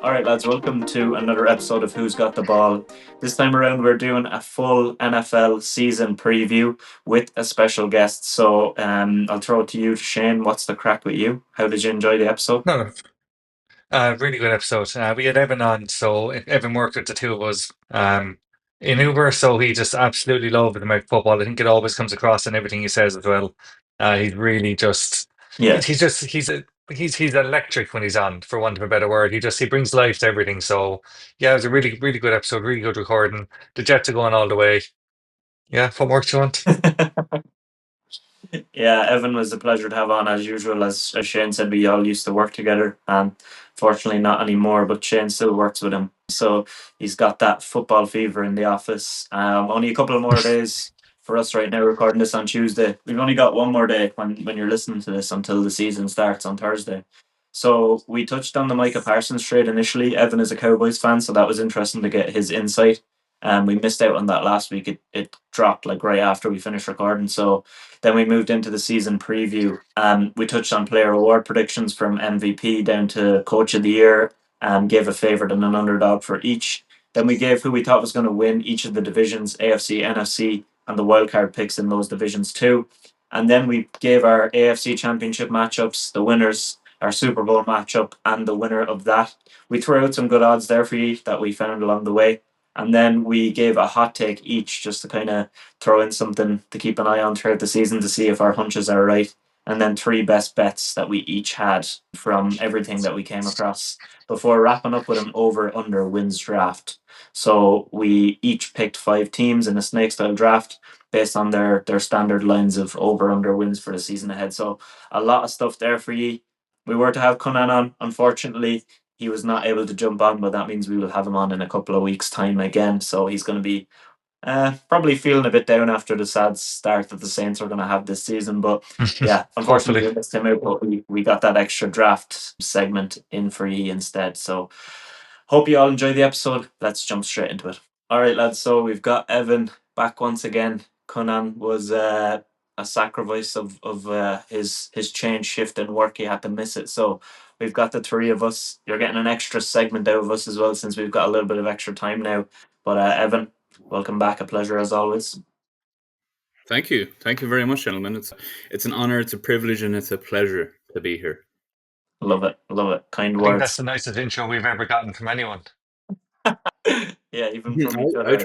All right, lads, welcome to another episode of Who's Got the Ball. This time around, we're doing a full NFL season preview with a special guest. So I'll throw it to you, Shane. What's the crack with you? How did you enjoy the episode? No, really good episode. We had Evan on, so Evan worked with the two of us in Uber, so he just absolutely loved American football. I think it always comes across in everything he says as well. He's really just Yeah. he's just he's electric when he's on, for want of a better word. He brings life to everything. So yeah, it was a really good episode, really good recording. The Jets are going all the way. Yeah, what more do you want? Yeah, Evan was a pleasure to have on as usual. As Shane said, we all used to work together. Fortunately, not anymore, but Shane still works with him. So he's got that football fever in the office. Only a couple of more days for us right now, recording this on Tuesday. We've only got one more day when you're listening to this until the season starts on Thursday. So we touched on the Micah Parsons trade initially. Evan is a Cowboys fan, so that was interesting to get his insight. We missed out on that last week. It dropped like right after we finished recording. So then we moved into the season preview. We touched on player award predictions from MVP down to coach of the year, gave a favourite and an underdog for each. Then we gave who we thought was going to win each of the divisions, AFC, NFC, and the wildcard picks in those divisions too. And then we gave our AFC Championship matchups, the winners, our Super Bowl matchup, and the winner of that. We threw out some good odds there for you that we found along the way. And then we gave a hot take each just to kind of throw in something to keep an eye on throughout the season to see if our hunches are right. And then three best bets that we each had from everything that we came across before wrapping up with an over under wins draft. So we each picked 5 teams in a snake style draft based on their standard lines of over under wins for the season ahead. So a lot of stuff there for you. We were to have Conan on. Unfortunately, he was not able to jump on, but that means we will have him on in a couple of weeks' time again. So he's going to be probably feeling a bit down after the sad start that the Saints are going to have this season. But yeah, Hopefully. unfortunately, we missed him out, but we got that extra draft segment in for you instead. So hope you all enjoy the episode. Let's jump straight into it. All right, lads. So we've got Evan back once again. Conan was a sacrifice of his change shift in work. He had to miss it. So we've got the three of us. You're getting an extra segment out of us as well since we've got a little bit of extra time now. But Evan, welcome back. A pleasure as always. Thank you. Thank you very much, gentlemen. It's an honor, it's a privilege, and it's a pleasure to be here. Love it. Love it. Kind I think that's words. the nicest intro we've ever gotten from anyone. Yeah, even from each I other.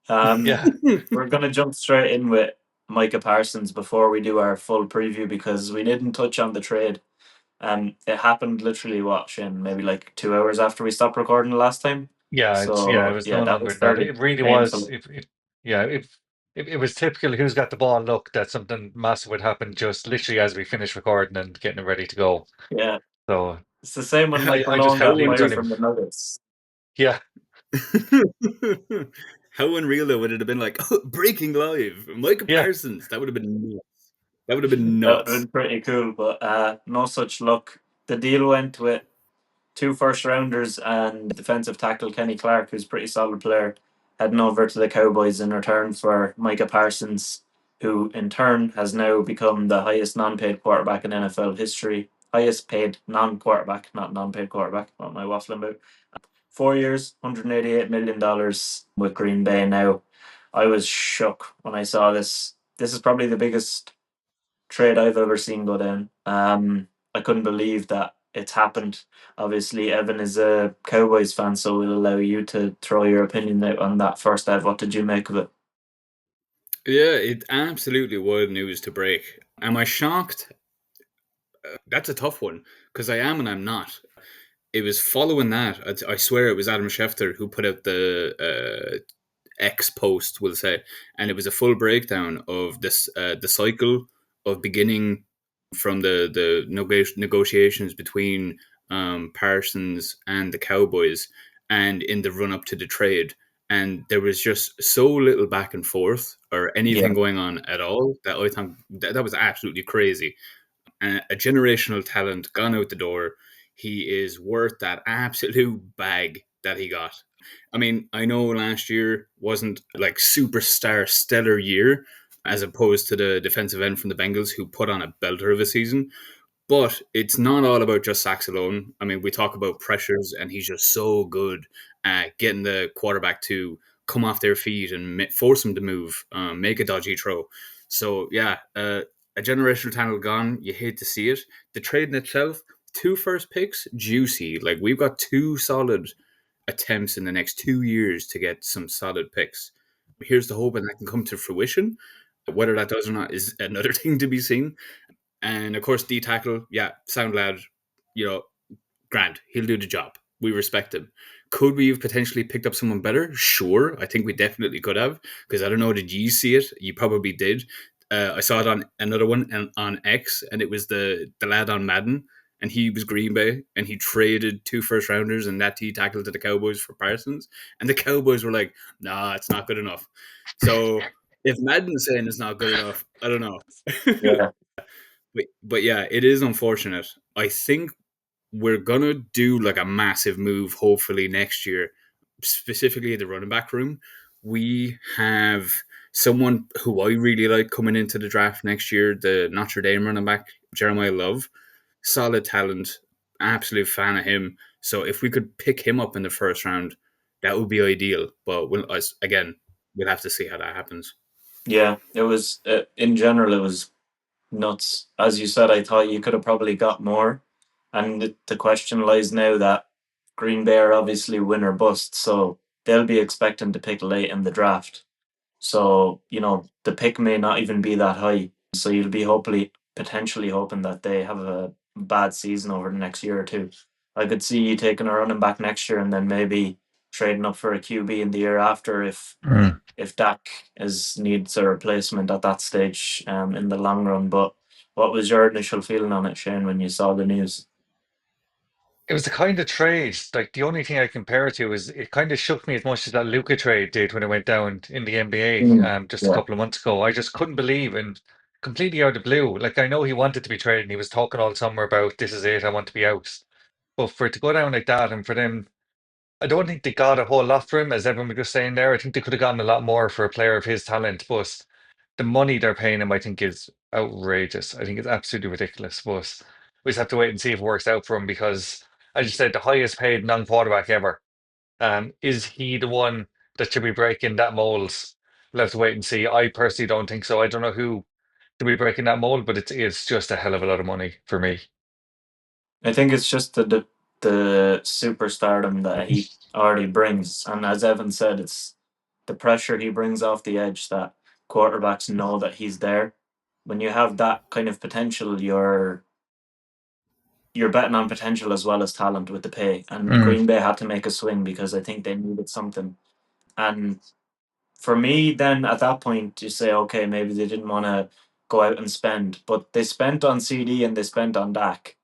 try. Yeah. We're going to jump straight in with Micah Parsons before we do our full preview because we didn't touch on the trade. It happened literally what, Shane, maybe like 2 hours after we stopped recording the last time. It So was yeah, no that longer was than that. fairly It really was. painful. Yeah, it was typical. Who's got the ball? Look, that something massive would happen just literally as we finished recording and getting it ready to go. Yeah, So it's the same when Mike I just Malone can't got believe it's fired only. from the Nuggets. Yeah, How unreal though would it have been? Like, oh, breaking live, Micah yeah. Parsons. That would have been nuts. That would have been That would have nuts. been pretty cool, but no such luck. The deal went with 2 first rounders and defensive tackle Kenny Clark, who's a pretty solid player, heading over to the Cowboys in return for Micah Parsons, who in turn has now become the highest non-paid quarterback in NFL history. Highest paid non-quarterback, not non-paid quarterback. What am I waffling about? 4 years, $188 million with Green Bay now. I was shook when I saw this. This is probably the biggest trade I've ever seen go down. I couldn't believe that it's happened. Obviously, Evan is a Cowboys fan, so we'll allow you to throw your opinion out on that first. Ev, what did you make of it? Yeah, it absolutely wild news to break. Am I shocked? That's a tough one because I am and I'm not. It was following that. I swear it was Adam Schefter who put out the X post, we'll say, and it was a full breakdown of this the cycle of beginning from the negotiations between Parsons and the Cowboys, and in the run up to the trade. And there was just so little back and forth or Yeah, anything going on at all that I think that was absolutely crazy. A generational talent gone out the door. He is worth that absolute bag that he got. I mean, I know last year wasn't like superstar stellar year as opposed to the defensive end from the Bengals who put on a belter of a season, But it's not all about just sacks alone. I mean, we talk about pressures, and he's just so good at getting the quarterback to come off their feet and force them to move, make a dodgy throw. So, yeah, a generational talent gone. You hate to see it. The trade in itself, 2 first picks, juicy. Like, we've got 2 solid attempts in the next 2 years to get some solid picks. Here's the hope, and that can come to fruition. Whether that does or not is another thing to be seen. And of course, D tackle, yeah, sound lad, grand. He'll do the job. We respect him. Could we have potentially picked up someone better? Sure. I think we definitely could have. Because I don't know, did you see it? You probably did. I saw it on another one on X, and it was the lad on Madden, and he was Green Bay, and he traded 2 first rounders and that T tackle to the Cowboys for Parsons. And the Cowboys were like, nah, it's not good enough. So if Madden's saying it's not good enough, I don't know. Yeah. But yeah, it is unfortunate. I think we're gonna do like a massive move hopefully next year, specifically the running back room. We have someone who I really like coming into the draft next year, the Notre Dame running back, Jeremiah Love. Solid talent, absolute fan of him. So if we could pick him up in the first round, that would be ideal. But we'll have to see how that happens. Yeah, it was in general, it was nuts. As you said, I thought you could have probably got more. And the question lies now that Green Bay are obviously win or bust, so they'll be expecting to pick late in the draft. So, the pick may not even be that high. So you'll be potentially hoping that they have a bad season over the next year or two. I could see you taking a running back next year and then maybe trading up for a QB in the year after if Dak needs a replacement at that stage in the long run. But what was your initial feeling on it, Shane, when you saw the news? It was the kind of trade, like the only thing I compare it to is it kind of shook me as much as that Luca trade did when it went down in the NBA just a Yeah. couple of months ago. I just couldn't believe, and completely out of the blue. Like I know he wanted to be traded and he was talking all summer about this is it, I want to be out. But for it to go down like that and for them, I don't think they got a whole lot for him, as everyone was just saying there. I think they could have gotten a lot more for a player of his talent, but the money they're paying him, I think, is outrageous. I think it's absolutely ridiculous. But we just have to wait and see if it works out for him because, as you said, the highest paid non-quarterback ever. Is he the one that should be breaking that mold? We'll have to wait and see. I personally don't think so. I don't know who to be breaking that mold, but it's just a hell of a lot of money for me. I think it's just the superstardom that he already brings. And as Evan said, it's the pressure he brings off the edge that quarterbacks know that he's there. When you have that kind of potential, you're betting on potential as well as talent with the pay. And Green Bay had to make a swing because I think they needed something. And for me, then at that point, you say, okay, maybe they didn't want to go out and spend, but they spent on CD and they spent on Dak.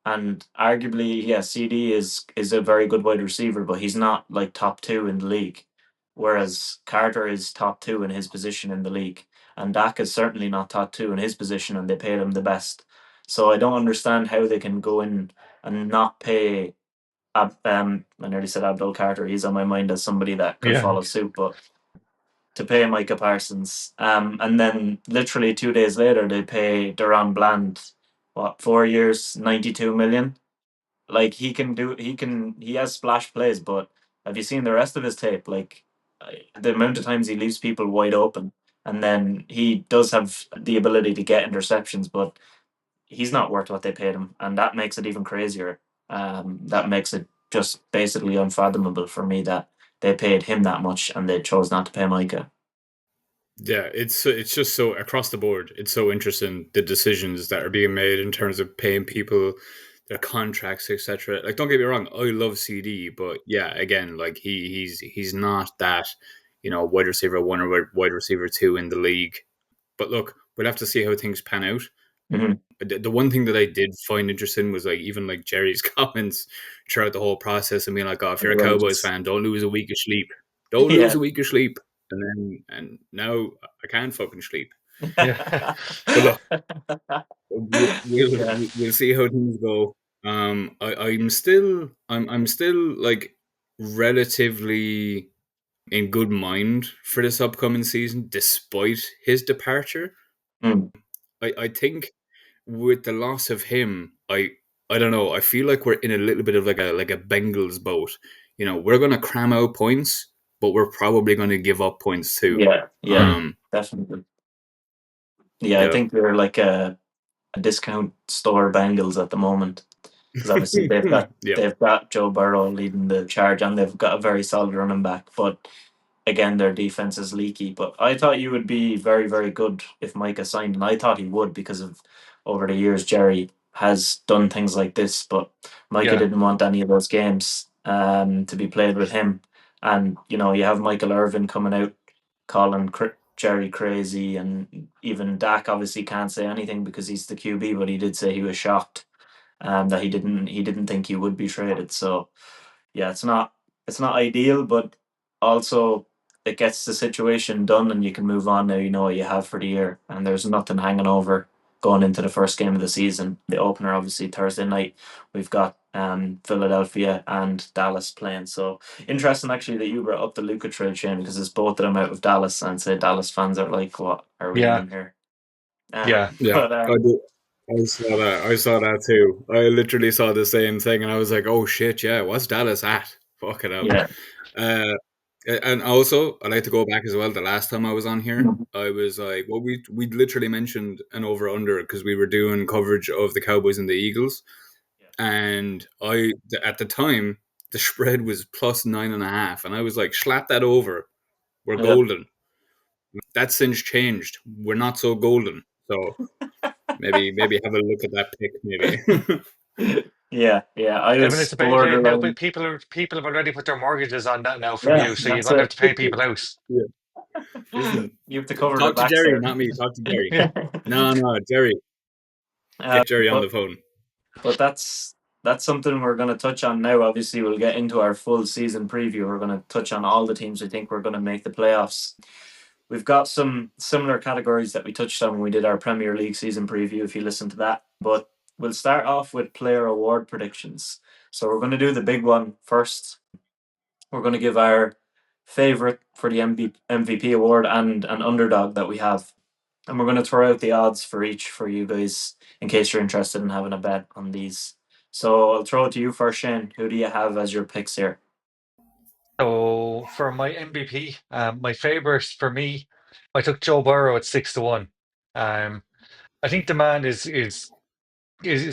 And arguably, yeah, CD is a very good wide receiver, but he's not like top 2 in the league. Whereas Carter is top 2 in his position in the league. And Dak is certainly not top 2 in his position, and they paid him the best. So I don't understand how they can go in and not pay. I nearly said Abdul Carter. He's on my mind as somebody that could follow suit, but to pay Micah Parsons. And then literally 2 days later, they pay Duran Bland, 4 years, 92 million. Like he has splash plays, but have you seen the rest of his tape? Like the amount of times he leaves people wide open, and then he does have the ability to get interceptions, but he's not worth what they paid him, and that makes it even crazier. That makes it just basically unfathomable for me that they paid him that much and they chose not to pay Micah. Yeah, it's just so across the board. It's so interesting the decisions that are being made in terms of paying people their contracts, etc. Like, don't get me wrong, I love CD, but yeah, again, like he's not that wide receiver 1 or wide receiver 2 in the league. But look, we'll have to see how things pan out. Mm-hmm. The one thing that I did find interesting was like even like Jerry's comments throughout the whole process and being like, "Oh, if you're a Cowboys fan, don't lose a week of sleep. Don't lose a week of sleep." And now I can't fucking sleep. Yeah. But look, we'll see how things go. I'm still like relatively in good mind for this upcoming season, despite his departure. Mm. I think with the loss of him, I don't know. I feel like we're in a little bit of like a Bengals boat. We're going to cram out points, but we're probably going to give up points too. Yeah, definitely. Yeah, I Yeah. think they're like a discount store Bengals at the moment, because obviously Yeah. they've got Joe Burrow leading the charge, and they've got a very solid running back. But again, their defense is leaky. But I thought you would be very, very good if Micah signed, and I thought he would, because of over the years Jerry has done things like this. But Micah Yeah. didn't want any of those games to be played with him. And you have Michael Irvin coming out calling Jerry crazy, and even Dak obviously can't say anything because he's the QB, but he did say he was shocked that he didn't think he would be traded. So yeah, it's not ideal, but also it gets the situation done, and you can move on now. You know what you have for the year, and there's nothing hanging over going into the first game of the season. The opener, obviously, Thursday night. We've got Philadelphia and Dallas playing. So interesting, actually, that you brought up the Luka trade, Shane, because it's both of them out of Dallas, and say Dallas fans are like, "What are we Yeah. doing here?" Yeah. Yeah. But I did. I saw that. I saw that too. I literally saw the same thing, and I was like, "Oh shit, yeah, what's Dallas at? Fuck it up." yeah, And also, I'd like to go back as well. The last time I was on here, I was like, well, we literally mentioned an over under because we were doing coverage of the Cowboys and the Eagles, and at the time the spread was plus 9.5, and I was like, slap that over, we're yeah. golden. That since changed. We're not so golden. So maybe have a look at that pick. Maybe. Yeah, I Evan, was it's about now, but borderline. people have already put their mortgages on that now from Yeah, you, so you're that's going to have it. to pay people out. Yeah. Listen, You have to cover the talk to backs Jerry, there. not me. Talk to Jerry. Yeah. No, Jerry. Uh, Get Jerry on but the phone. but that's something we're going to touch on now. Obviously, we'll get into our full season preview. We're going to touch on all the teams we think we're going to make the playoffs. We've got some similar categories that we touched on when we did our Premier League season preview, if you listen to that. But we'll start off with player award predictions. So we're going to do the big one first. We're going to give our favorite for the MVP award and an underdog that we have. And we're going to throw out the odds for each for you guys in case you're interested in having a bet on these. So I'll throw it to you first, Shane. Who do you have as your picks here? So for my MVP, my favorite for me, I took Joe Burrow at 6-1. I think the man is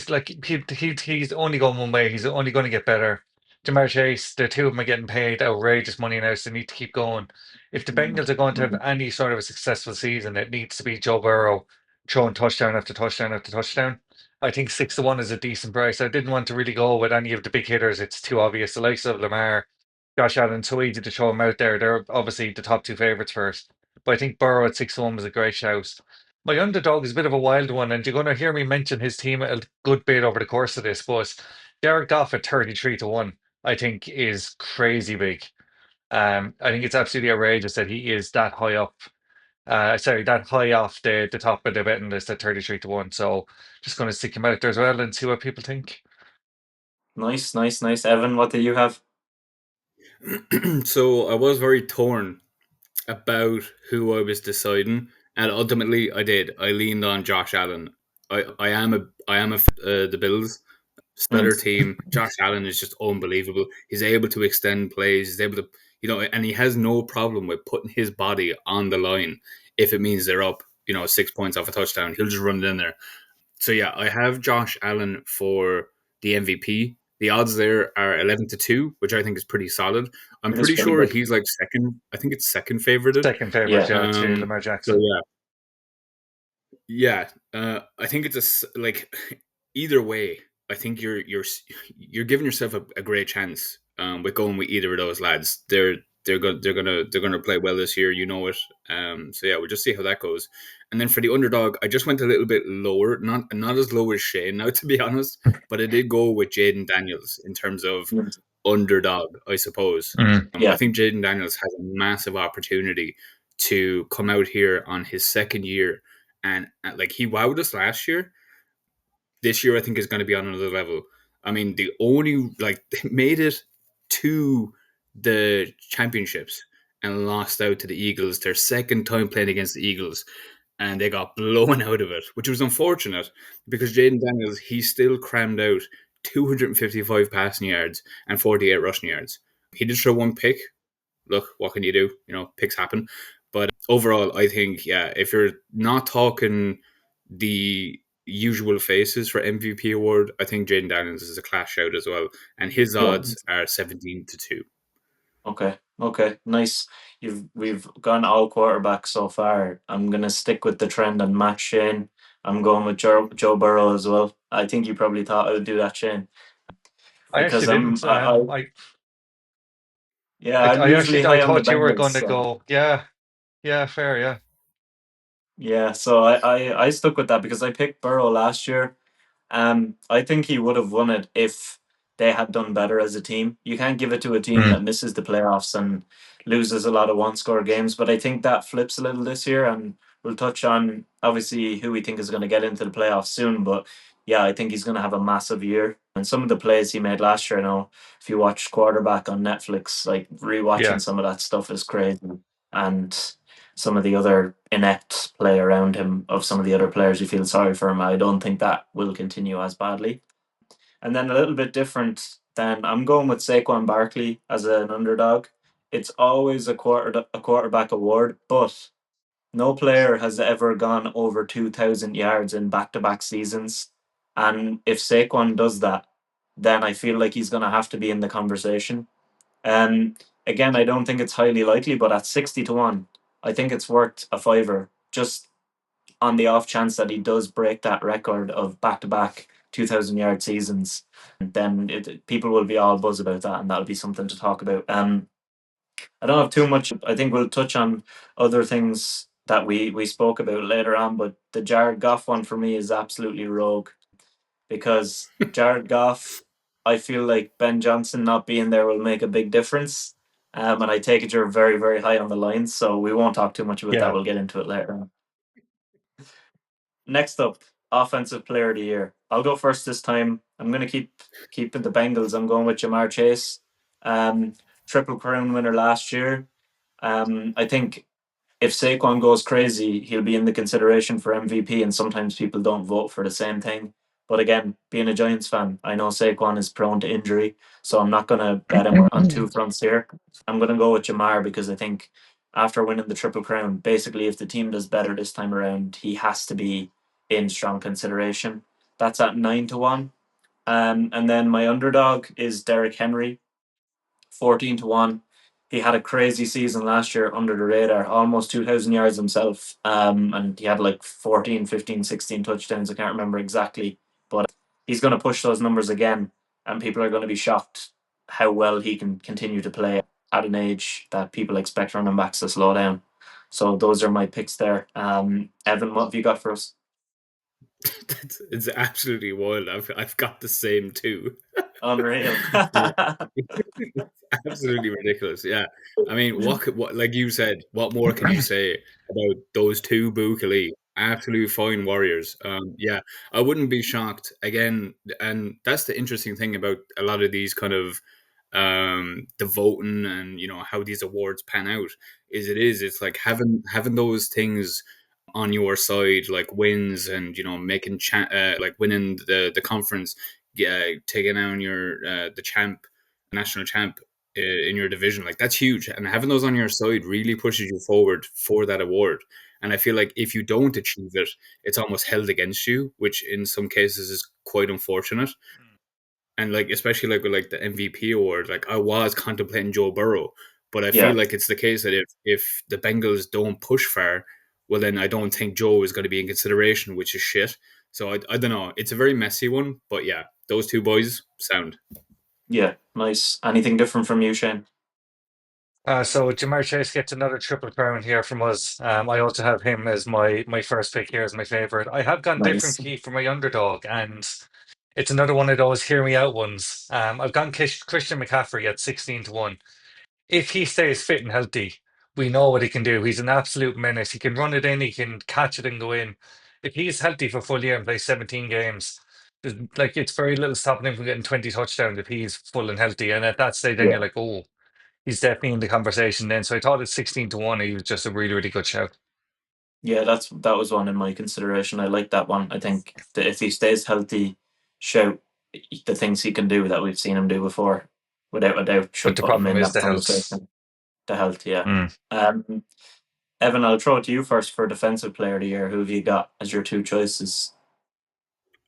like he's only going one way. He's only going to get better. Jamar Chase, the two of them are getting paid outrageous money now, so they need to keep going. If the Bengals are going to have any sort of a successful season, it needs to be Joe Burrow throwing touchdown after touchdown after touchdown. I think 6-1 is a decent price. I didn't want to really go with any of the big hitters. It's too obvious. The likes of Lamar, Josh Allen, so easy to throw them out there. They're obviously the top two favorites first. But I think Burrow at 6-1 was a great shout. My underdog is a bit of a wild one, and you're going to hear me mention his team a good bit over the course of this. But Jared Goff at 33-1, I think, is crazy big. I think it's absolutely outrageous that he is that high up. Sorry, that high off the top of the betting list at 33-1. So just going to stick him out there as well and see what people think. Nice. Evan, what do you have? So I was very torn about who I was deciding, and ultimately I did. I leaned on Josh Allen. I am the Bills. Stellar Nice. team. Josh Allen is just unbelievable. He's able to extend plays. He's able to, and he has no problem with putting his body on the line if it means they're up, 6 points off a touchdown. He'll just run it in there. So yeah, I have Josh Allen for the MVP. The odds there are 11-2, which I think is pretty solid. I'm It is pretty pretty sure good. he's like second. I think it's second favorited. Second favorite, Yeah. yeah, to Lamar So Jackson. yeah. I think it's like either way. I think you're giving yourself a great chance with going with either of those lads. They're gonna play well this year. You know it. So yeah, we'll just see how that goes. And then for the underdog, I just went a little bit lower, not as low as Shane now, to be honest, but I did go with Jaden Daniels in terms of underdog, I suppose. I Yeah. think Jaden Daniels has a massive opportunity to come out here on his second year, and like he wowed us last year. This year, I think is going to be on another level. I mean, the only they made it to the championships and lost out to the Eagles. Their second time playing against the Eagles. and they got blown out of it, which was unfortunate because Jaden Daniels, he still crammed out 255 passing yards and 48 rushing yards. He did throw one pick. Look, what can you do? Picks happen. But overall, I think, yeah, if you're not talking the usual faces for MVP award, I think Jaden Daniels is a class shout as well. And his Yeah. odds are 17-2. Okay, nice. We've gone all quarterbacks so far. I'm gonna stick with the trend and match Shane. I'm going with Joe Burrow as well. I think you probably thought I would do that, Shane, I because actually I'm didn't. I'm I usually actually I high on the thought you were Bengals. going to So go. Yeah, yeah, fair. Yeah. yeah, so I stuck with that because I picked Burrow last year. I think he would have won it if they had done better as a team. You can't give it to a team Mm, that misses the playoffs and loses a lot of one-score games, but I think that flips a little this year, and we'll touch on obviously who we think is going to get into the playoffs soon. But yeah, I think he's going to have a massive year. And some of the plays he made last year, if you watch Quarterback on Netflix, like yeah. rewatching some of that stuff is crazy. And some of the other inept play around him of some of the other players you feel sorry for him. I don't think that will continue as badly. And then a little bit different, then I'm going with Saquon Barkley as an underdog. It's always a quarterback award, but no player has ever gone over 2,000 yards in back-to-back seasons. And if Saquon does that, then I feel like he's going to have to be in the conversation. Um, Again, I don't think it's highly likely, but at 60-1, I think it's worth a fiver just on the off chance that he does break that record of back to back 2,000 yard seasons. Then people will be all buzz about that, and that'll be something to talk about. I don't have too much. I think we'll touch on other things that we spoke about later on, but the Jared Goff one for me is absolutely rogue because Jared Goff, I feel like Ben Johnson not being there will make a big difference. And I take it you're very, very high on the lines, so we won't talk too much about that. Yeah. We'll get into it later on. Next up, offensive player of the year. I'll go first this time. I'm going to keep the Bengals. I'm going with Jamar Chase, triple crown winner last year. I think if Saquon goes crazy, he'll be in the consideration for MVP, and sometimes people don't vote for the same thing. But again, being a Giants fan, I know Saquon is prone to injury, so I'm not going to bet him on two fronts here. I'm going to go with Jamar because I think after winning the Triple Crown, basically, if the team does better this time around, he has to be in strong consideration. That's at 9-1. And then my underdog is Derrick Henry, 14-1. He had a crazy season last year under the radar, almost 2,000 yards himself. And he had like 14, 15, 16 touchdowns. I can't remember exactly, but he's going to push those numbers again. And people are going to be shocked how well he can continue to play at an age that people expect running backs to slow down. So those are my picks there. Evan, what have you got for us? It's absolutely wild. I've got the same too. Unreal. It's absolutely ridiculous. Yeah, I mean, what like you said, what more can you say about those two Bukali absolute fine warriors? Yeah, I wouldn't be shocked again, and that's the interesting thing about a lot of these kind of the voting and how these awards pan out it's like having those things on your side, like wins and making like winning the conference, yeah, taking on your the champ, national champ in your division. Like that's huge, and having those on your side really pushes you forward for that award. And I feel like if you don't achieve it, it's almost held against you, which in some cases is quite unfortunate. And like especially like with like the MVP award, like I was contemplating Joe Burrow, but I feel Yeah. like it's the case that if the Bengals don't push far, well then I don't think Joe is going to be in consideration, which is shit. So I don't know. It's a very messy one, but yeah, those two boys sound. Yeah, nice. Anything different from you, Shane? So Jamar Chase gets another triple crown here from us. I also have him as my first pick here as my favorite. I have gone different Nice. key for my underdog, and it's another one of those hear me out ones. I've gone Christian McCaffrey at 16-1. If he stays fit and healthy, we know what he can do. He's an absolute menace. He can run it in, he can catch it and go in. If he's healthy for full year and plays 17 games, like it's very little stopping him from getting 20 touchdowns if he's full and healthy. And at that stage, then you're Yeah. like, oh, he's definitely in the conversation then. So I thought at 16-1, he was just a really, really good shout. Yeah, that was one in my consideration. I like that one. I think that if he stays healthy, shout the things he can do that we've seen him do before, without a doubt, But should the put him problem in is that the health. conversation. The health, yeah. Mm. Evan, I'll throw it to you first for defensive player of the year. Who have you got as your two choices?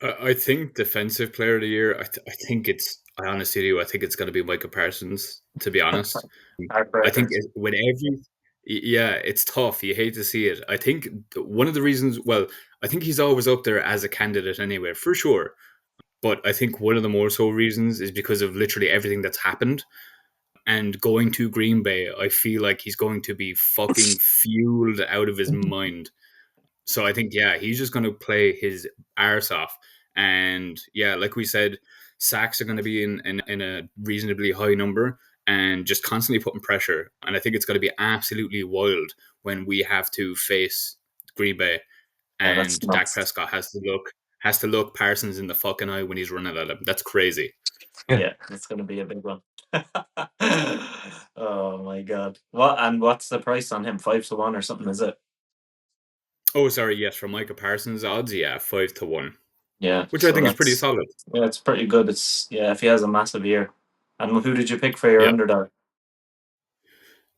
I think defensive player of the year. I think it's. I honestly do. I think it's going to be Micah Parsons. To be honest, I think Heartbreaker. with every. Yeah, it's tough. You hate to see it. I think one of the reasons. Well, I think he's always up there as a candidate anyway, for sure. But I think one of the more so reasons is because of literally everything that's happened. And going to Green Bay, I feel like he's going to be fucking fueled out of his mind. So I think, yeah, he's just going to play his arse off. And yeah, like we said, sacks are going to be in a reasonably high number and just constantly putting pressure. And I think it's going to be absolutely wild when we have to face Green Bay Yeah, that's and Dak nuts. Prescott has to look Parsons in the fucking eye when he's running at him. That's crazy. Yeah. Yeah, it's going to be a big one. Oh my god! What's the price on him? 5 to 1 or something? Is it? Oh, sorry, yes, for Micah Parsons odds, yeah, 5 to 1, Yeah. which I So think is pretty that's solid. yeah, it's pretty good. It's yeah, if he has a massive year. And who did you pick for your Yeah. underdog?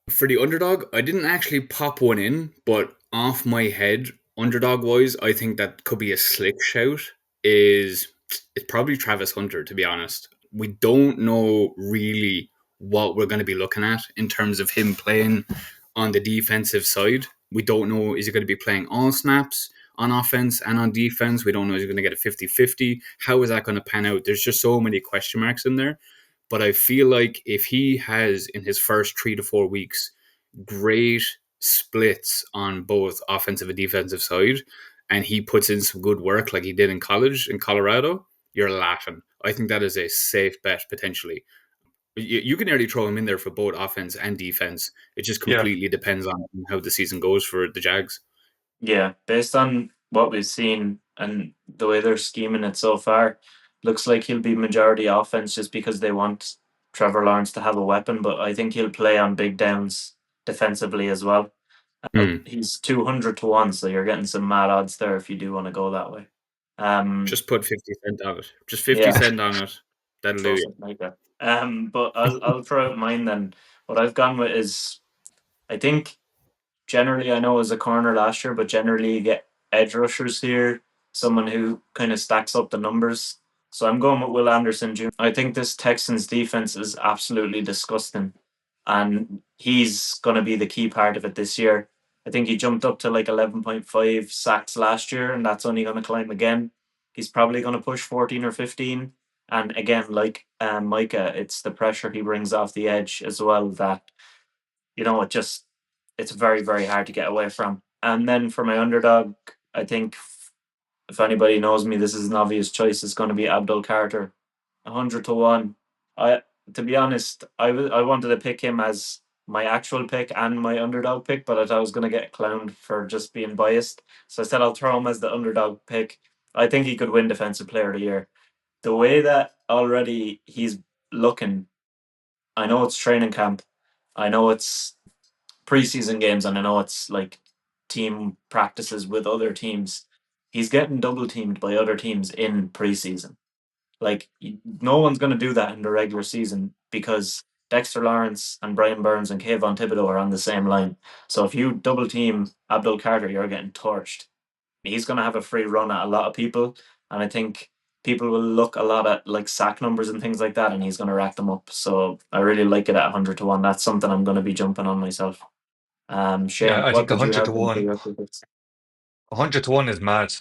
For the underdog, I didn't actually pop one in, but off my head, underdog wise, I think that could be a slick shout. Is it's probably Travis Hunter, to be honest. We don't know really what we're going to be looking at in terms of him playing on the defensive side. We don't know, is he going to be playing all snaps on offense and on defense? We don't know, is he going to get a 50-50? How is that going to pan out? There's just so many question marks in there. But I feel like if he has in his first 3 to 4 weeks great splits on both offensive and defensive side, and he puts in some good work like he did in college in Colorado, you're laughing. I think that is a safe bet potentially. You can nearly throw him in there for both offense and defense. It just Yeah. completely depends on how the season goes for the Jags. Yeah, based on what we've seen and the way they're scheming it so far, looks like he'll be majority offense just because they want Trevor Lawrence to have a weapon. But I think he'll play on big downs defensively as well. Hmm. He's 200 to 1, so you're getting some mad odds there if you do want to go that way. Just put 50 cent on it. Just 50 Yeah, cent on it. That'll do throw you. something like that. But I'll throw out mine then. What I've gone with is I think generally I know it was a corner last year, but generally you get edge rushers here, someone who kind of stacks up the numbers. So I'm going with Will Anderson Jr. I think this Texans defense is absolutely disgusting, and he's going to be the key part of it this year. I think he jumped up to like 11.5 sacks last year, and that's only going to climb again. He's probably going to push 14 or 15. And again, like Micah, it's the pressure he brings off the edge as well that it's very, very hard to get away from. And then for my underdog, I think if anybody knows me, this is an obvious choice. It's going to be Abdul Carter, 100 to 1. I To be honest, I wanted to pick him as my actual pick and my underdog pick, but I thought I was going to get clowned for just being biased. So I said I'll throw him as the underdog pick. I think he could win Defensive Player of the Year. The way that already he's looking, I know it's training camp. I know it's preseason games, and I know it's like team practices with other teams. He's getting double teamed by other teams in preseason. Like no one's going to do that in the regular season because Dexter Lawrence and Brian Burns and Kayvon Thibodeau are on the same line. So if you double team Abdul Carter, you're getting torched. He's going to have a free run at a lot of people, and I think people will look a lot at like sack numbers and things like that, and he's going to rack them up. So I really like it at 100 to 1. That's something I'm going to be jumping on myself. Yeah, Shane, I what think did you 100 have to in for 1. your tickets? 100 to 1 is mad.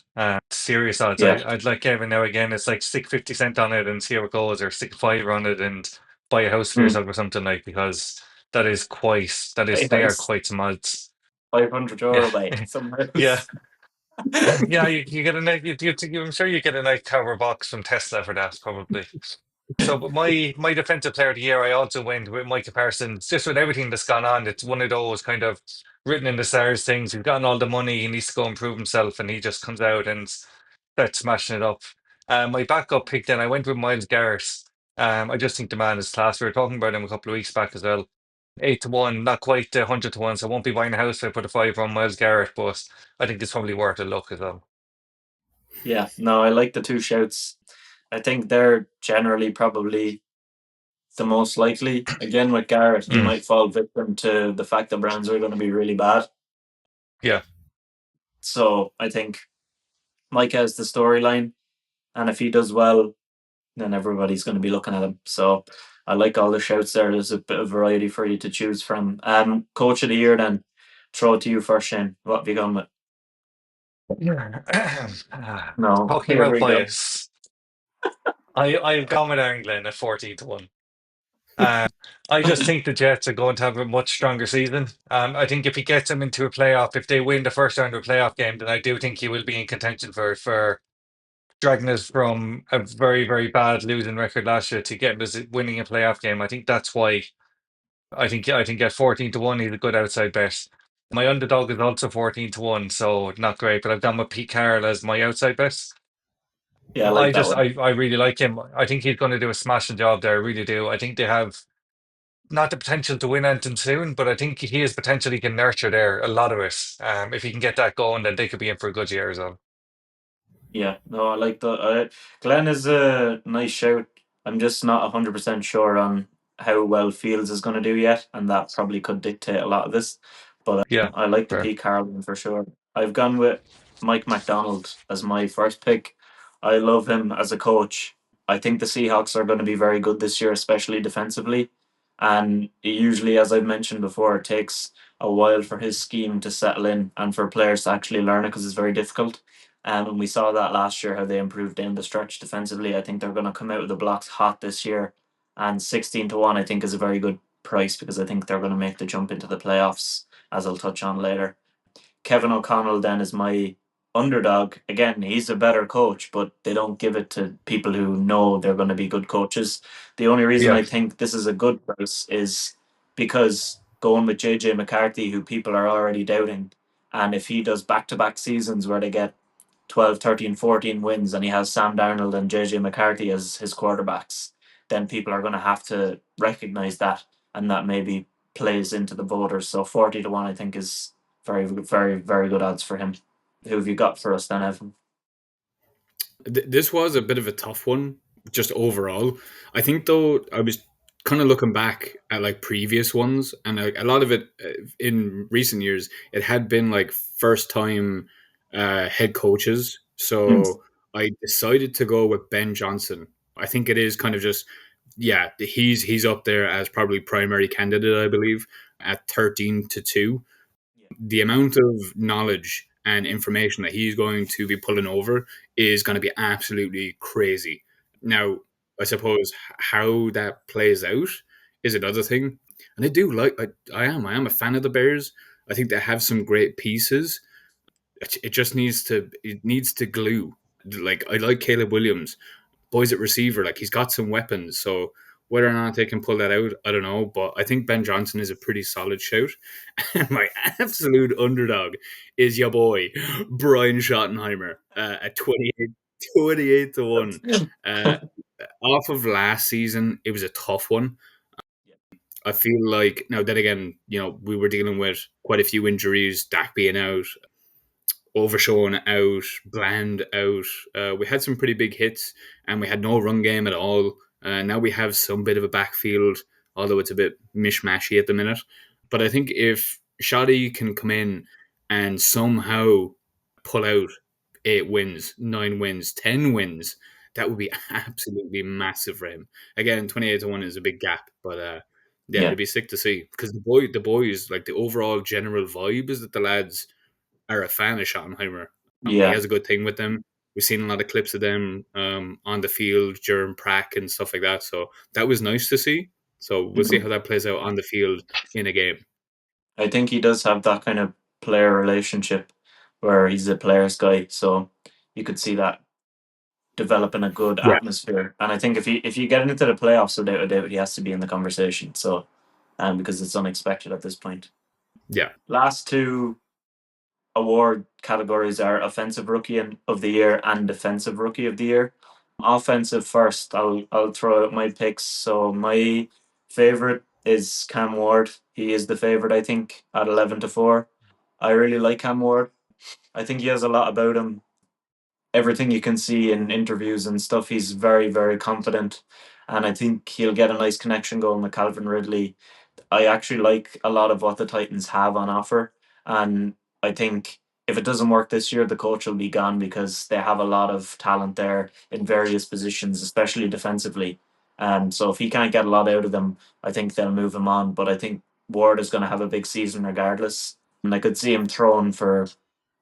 Serious odds. Yeah, I'd like every now and again, it's like stick 50 cent on it and see how it goes, or stick 5 on it and buy a house for mm. yourself or something like, because they are Yes, quite some odds. Yeah. €500 by somewhere Yeah. else. Yeah, you get a nice, I'm sure you get a nice cover box from Tesla for that, probably. So, but my defensive player of the year, I also went with Micah Parsons. Just with everything that's gone on, it's one of those kind of written in the stars things. He's gotten all the money, he needs to go improve himself, and he just comes out and starts smashing it up. My backup pick then, I went with Myles Garrett. I just think the man is class. We were talking about him a couple of weeks back as well. 8 to 1, not quite 100 to 1, so I won't be buying a house if I put a 5 on Myles Garrett, but I think it's probably worth a look as well. Yeah, no, I like the two shouts. I think they're generally probably the most likely. Again, with Garrett, he might fall victim to the fact that Browns are going to be really bad. Yeah. So I think Micah has the storyline, and if he does well, then everybody's going to be looking at him. So I like all the shouts there. There's a bit of variety for you to choose from. Coach of the year, then throw it to you first, Shane. What have you gone with? No, Talking here about we go. bias, I've gone with England at 14 to 1. I just think the Jets are going to have a much stronger season. I think if he gets them into a playoff, if they win the first round of a playoff game, then I do think he will be in contention for dragging us from a very, very bad losing record last year to getting us winning a playoff game. I think that's why I think at 14 to 1 he's a good outside bet. My underdog is also 14 to 1, so not great, but I've gone with Pete Carroll as my outside bet. Yeah, I I like that just one. I really like him. I think he's going to do a smashing job there. I really do. I think they have not the potential to win anything soon, but I think he has potential he can nurture there a lot of it. If he can get that going, then they could be in for a good year as well. Yeah, no, I like that. Glenn is a nice shout. I'm just not 100% sure on how well Fields is going to do yet, and that probably could dictate a lot of this. But Yeah, I like the fair. Pete Carroll one for sure. I've gone with Mike McDonald as my first pick. I love him as a coach. I think the Seahawks are going to be very good this year, especially defensively. And it usually, as I've mentioned before, it takes a while for his scheme to settle in and for players to actually learn it because it's very difficult. And we saw that last year how they improved down the stretch defensively. I think they're going to come out of the blocks hot this year. And 16 to 1, I think, is a very good price because I think they're going to make the jump into the playoffs, as I'll touch on later. Kevin O'Connell then is my underdog. Again, he's a better coach, but they don't give it to people who know they're going to be good coaches. The only reason Yeah, I think this is a good price is because going with JJ McCarthy, who people are already doubting, and if he does back to back seasons where they get 12, 13, 14 wins and he has Sam Darnold and JJ McCarthy as his quarterbacks, then people are going to have to recognize that, and that maybe plays into the voters. So 40 to 1, I think, is very, very, very good odds for him. Who have you got for us then, Evan? This was a bit of a tough one, just overall. I think, though, I was kind of looking back at like previous ones, and a lot of it in recent years, it had been like first time head coaches. So I decided to go with Ben Johnson. I think it is kind of just, yeah, he's up there as probably primary candidate, I believe, at 13 to 2. The amount of knowledge and information that he's going to be pulling over is going to be absolutely crazy. Now, I suppose how that plays out is another thing. And I do like, I am a fan of the Bears. I think they have some great pieces. It just needs to glue. Like, I like Caleb Williams, boys at receiver. Like, he's got some weapons. So whether or not they can pull that out, I don't know. But I think Ben Johnson is a pretty solid shout. And my absolute underdog is your boy, Brian Schottenheimer, at 28 to 1. Uh, Off of last season, it was a tough one. I feel like, now then again, we were dealing with quite a few injuries, Dak being out, Overshawn out, Bland out. We had some pretty big hits, and we had no run game at all. Now we have some bit of a backfield, although it's a bit mishmashy at the minute. But I think if Shoddy can come in and somehow pull out 8 wins, 9 wins, 10 wins, that would be absolutely massive for him. Again, 28 to 1 is a big gap, but yeah, Yeah, it'd be sick to see because the boys, like the overall general vibe is that the lads are a fan of Schottenheimer. He yeah. has a good thing with them. We've seen a lot of clips of them on the field during prac and stuff like that. So that was nice to see. So we'll see how that plays out on the field in a game. I think he does have that kind of player relationship where he's a player's guy. So you could see that developing a good Yeah, atmosphere. And I think if you get into the playoffs, without a doubt, he has to be in the conversation. So, because it's unexpected at this point. yeah, Last two award categories are offensive rookie of the year and defensive rookie of the year. Offensive first, I'll throw out my picks. So my favorite is Cam Ward. He is the favourite, I think, at 11-4. I really like Cam Ward. I think he has a lot about him. Everything you can see in interviews and stuff, he's very, very confident. And I think he'll get a nice connection going with Calvin Ridley. I actually like a lot of what the Titans have on offer. And I think if it doesn't work this year, the coach will be gone because they have a lot of talent there in various positions, especially defensively. And so if he can't get a lot out of them, I think they'll move him on. But I think Ward is going to have a big season regardless. And I could see him thrown for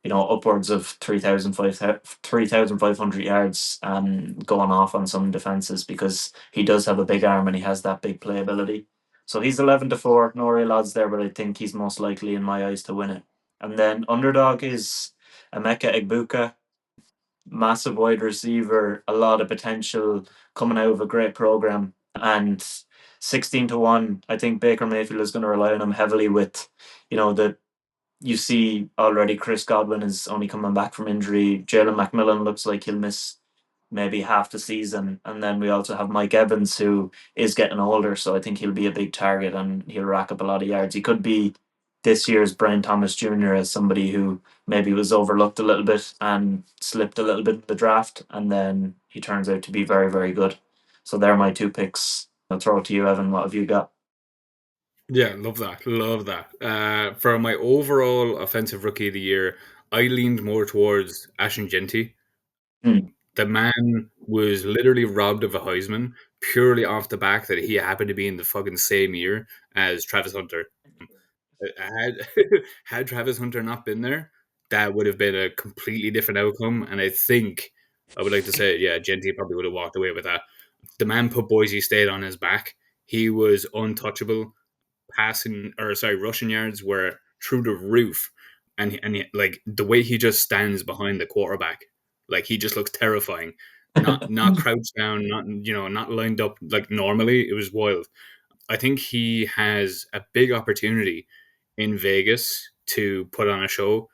upwards of 3,500 yards and going off on some defenses because he does have a big arm and he has that big playability. So he's 11-4, no real odds there, but I think he's most likely in my eyes to win it. And then underdog is Emeka Egbuka, massive wide receiver, a lot of potential coming out of a great program. And 16-1, I think Baker Mayfield is going to rely on him heavily with, the you see already Chris Godwin is only coming back from injury. Jalen McMillan looks like he'll miss maybe half the season. And then we also have Mike Evans, who is getting older. So I think he'll be a big target and he'll rack up a lot of yards. He could be this year's Brian Thomas Jr. as somebody who maybe was overlooked a little bit and slipped a little bit in the draft. And then he turns out to be very, very good. So they're my two picks. I'll throw it to you, Evan. What have you got? Yeah, love that. Love that. For my overall offensive rookie of the year, I leaned more towards Ashton Genty. Hmm. The man was literally robbed of a Heisman purely off the back that he happened to be in the fucking same year as Travis Hunter. Had had Travis Hunter not been there, that would have been a completely different outcome. And I think I would like to say, yeah, Genty probably would have walked away with that. The man put Boise State on his back. He was untouchable. Rushing yards were through the roof, and like the way he just stands behind the quarterback, like he just looks terrifying. Not crouched down, not lined up like normally. It was wild. I think he has a big opportunity in Vegas to put on a show.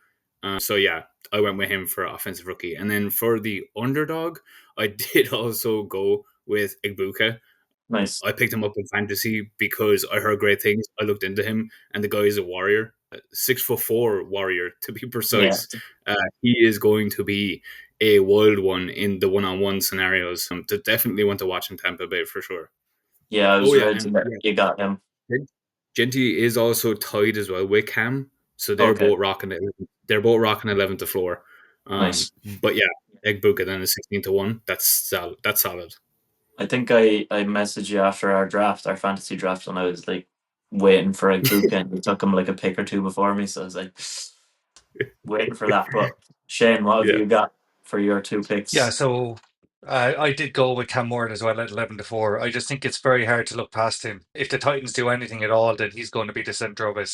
So yeah, I went with him for offensive rookie, and then for the underdog, I did also go with Igbuka. Nice. I picked him up in fantasy because I heard great things. I looked into him, and the guy is a warrior, 6'4" warrior to be Yeah. precise. He is going to be a wild one in the one-on-one scenarios. To definitely want to watch in Tampa Bay for sure. Yeah, I Oh was yeah, ready and to you got him. Genty is also tied as well with Cam, so they're Okay, both rocking it. They're both rocking 11-4. nice. But yeah, Egbuka then is 16-1. That's solid. That's solid. I think I messaged you after our fantasy draft, and I was like waiting for a book, and you took him like a pick or two before me, so I was like waiting for that. But Shane, what have Yeah. you got for your two Yeah, picks? so I did go with Cam Ward as well at 11-4. I just think it's very hard to look past him. If the Titans do anything at all, then he's going to be the centre of it.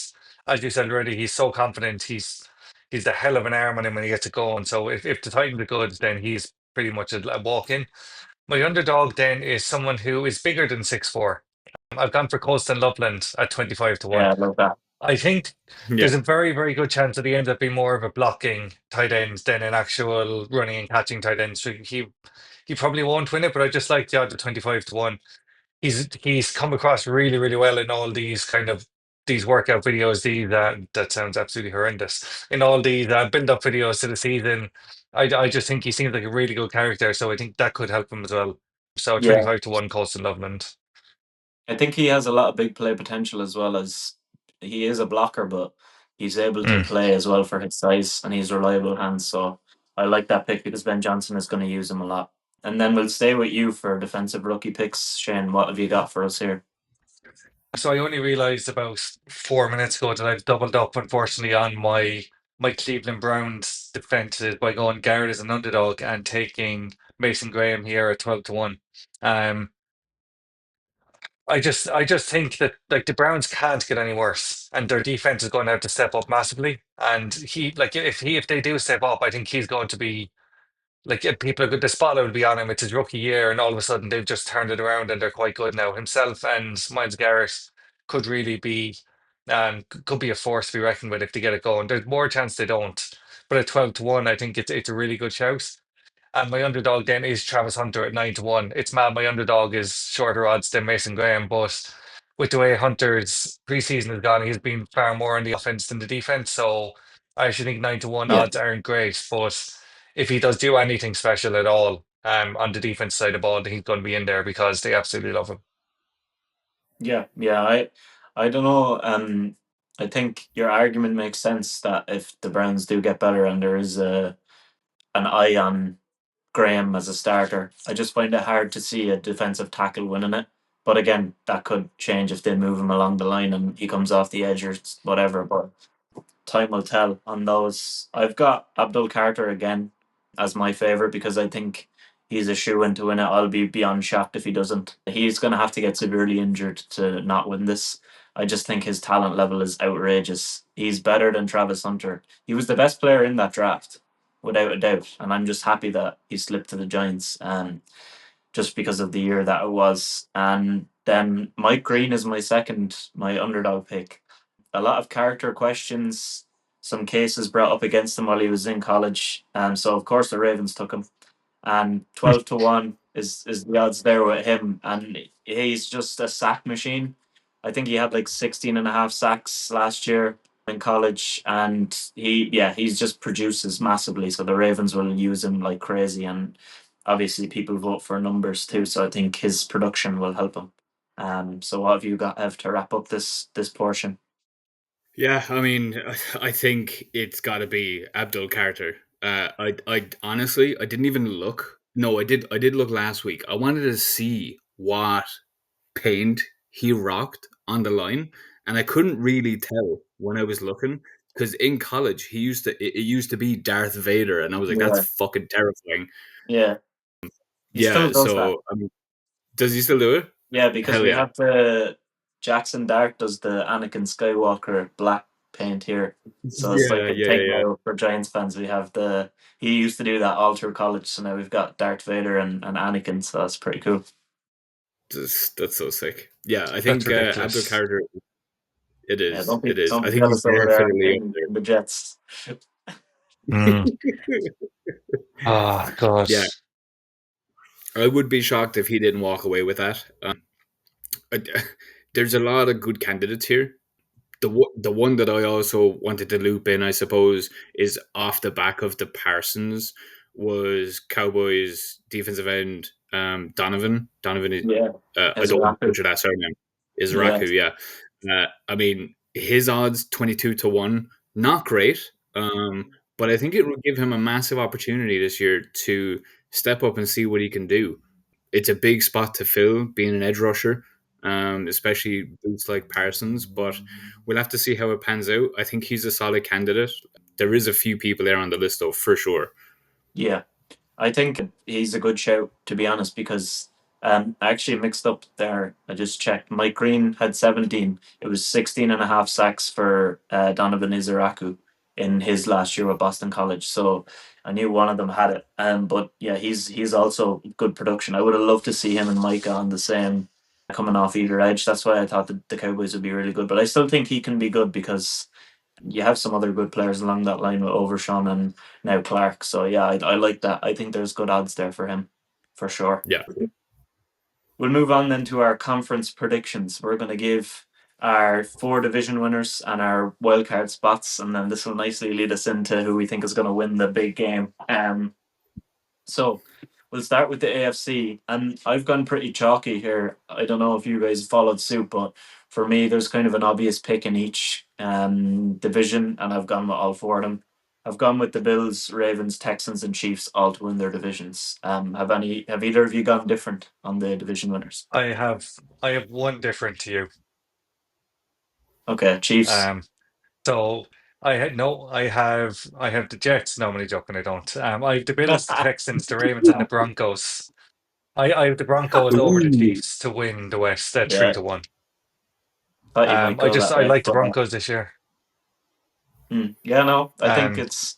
As you said already, he's so confident. He's the hell of an arm on him when he gets it going. So if the Titans are good, then he's pretty much a walk in. My underdog then is someone who is bigger than 6'4". I've gone for Colston Loveland at 25-1. Yeah, I love that. I think Yeah. there's a very, very good chance that he ends up being more of a blocking tight end than an actual running and catching tight end. So he probably won't win it, but I just like the odds of 25-1. He's come across really, really well in all these kind of these workout videos. That sounds absolutely horrendous. In all these build up videos to the season, I just think he seems like a really good character. So I think that could help him as well. So Yeah, 25-1 Colston Loveland. I think he has a lot of big play potential as well as he is a blocker, but he's able to Mm. play as well for his size and he's reliable hands. So I like that pick because Ben Johnson is going to use him a lot. And then we'll stay with you for defensive rookie picks. Shane, what have you got for us here? So I only realized about 4 minutes ago that I've doubled up, unfortunately, on my Cleveland Browns defenses by going Garrett as an underdog and taking Mason Graham here at 12-1. Um, I just think that like the Browns can't get any worse, and their defense is going to have to step up massively. And if they do step up, I think he's going to be like if people are good. The spotlight will be on him. It's his rookie year, and all of a sudden they've just turned it around and they're quite good now. Himself and Myles Garrett could really be, could be a force to be reckoned with if they get it going. There's more chance they don't, but at 12-1, I think it's a really good shout. And my underdog then is Travis Hunter at 9-1. It's mad. My underdog is shorter odds than Mason Graham, but with the way Hunter's preseason has gone, he's been far more on the offense than the defense. So I actually think 9-1 Yeah, odds aren't great, but if he does do anything special at all, on the defense side of the ball, he's going to be in there because they absolutely love him. yeah. I don't know. I think your argument makes sense that if the Browns do get better and there is an eye on Graham as a starter, I just find it hard to see a defensive tackle winning it. But again, that could change if they move him along the line and he comes off the edge or whatever. But time will tell on those. I've got Abdul Carter again as my favorite because I think he's a shoe in to win it. I'll be beyond shocked if he doesn't. He's going to have to get severely injured to not win this. I just think his talent level is outrageous. He's better than Travis Hunter. He was the best player in that draft, without a doubt. And I'm just happy that he slipped to the Giants. Just because of the year that it was. And then Mike Green is my underdog pick. A lot of character questions, some cases brought up against him while he was in college. So of course the Ravens took him. And 12-1 is the odds there with him. And he's just a sack machine. I think he had like 16 and a half sacks last year in college, and he's just produces massively. So the Ravens will use him like crazy, and obviously people vote for numbers too. So I think his production will help him. So what have you got, Ev, to wrap up this portion? Yeah, I mean, I think it's got to be Abdul Carter. I honestly, I didn't even look. No, I did. I did look last week. I wanted to see what paint he rocked on the line, and I couldn't really tell when I was looking because in college it used to be Darth Vader, and I was like, that's Yeah, fucking terrifying. yeah, he still Yeah, does that. so I mean, does he still do it? Yeah, because Hell we yeah. have the Jackson Dart does the Anakin Skywalker black paint here. So it's like Yeah, a yeah, thing yeah. now for Giants fans. We have he used to do that all through college, so now we've got Darth Vader and Anakin, so that's pretty cool. That's so sick. Yeah, I That's think Abdul ridiculous. Carter. It Yeah, is. It is. don't I be think he's jealous over there definitely up in the Jets. Mm. there. Oh, God. Yeah, I would be shocked if he didn't walk away with that. I, there's a lot of good candidates here. The one that I also wanted to loop in, I suppose, is off the back of the Parsons was Cowboys defensive end Donovan. Donovan, Yeah, I as a don't want to rapper. butcher that surname. Is Yeah, Raku, yeah. I mean, his odds 22-1, not great, but I think it will give him a massive opportunity this year to step up and see what he can do. It's a big spot to fill, being an edge rusher, especially boots like Parsons. But we'll have to see how it pans out. I think he's a solid candidate. There is a few people there on the list, though, for sure. yeah. I think he's a good shout, to be honest, because I actually mixed up there. I just checked. Mike Green had 17. It was 16 and a half sacks for Donovan Izaraku in his last year with Boston College. So I knew one of them had it. But yeah, he's also good production. I would have loved to see him and Micah on the same coming off either edge. That's why I thought the Cowboys would be really good. But I still think he can be good because you have some other good players along that line with Overshawn and now Clark. So yeah, I like that. I think there's good odds there for him, for sure. Yeah. We'll move on then to our conference predictions. We're going to give our 4 division winners and our wildcard spots, and then this will nicely lead us into who we think is going to win the big game. So we'll start with the AFC, and I've gone pretty chalky here. I don't know if you guys followed suit, but for me, there's kind of an obvious pick in each division, and I've gone with all 4 of them. I've gone with the Bills, Ravens, Texans, and Chiefs all to win their divisions. Have either of you gone different on the division winners? I have one different to you. Okay, Chiefs. Um, so I had no, I have the Jets. No, I'm only joking. I don't. I have the Bills, the Texans, the Ravens, and the Broncos. I have the Broncos over the Ooh. Chiefs to win the West at three Yeah, to one. thought you might I go just that I way, like the but Broncos this year. yeah, no, I think Um, it's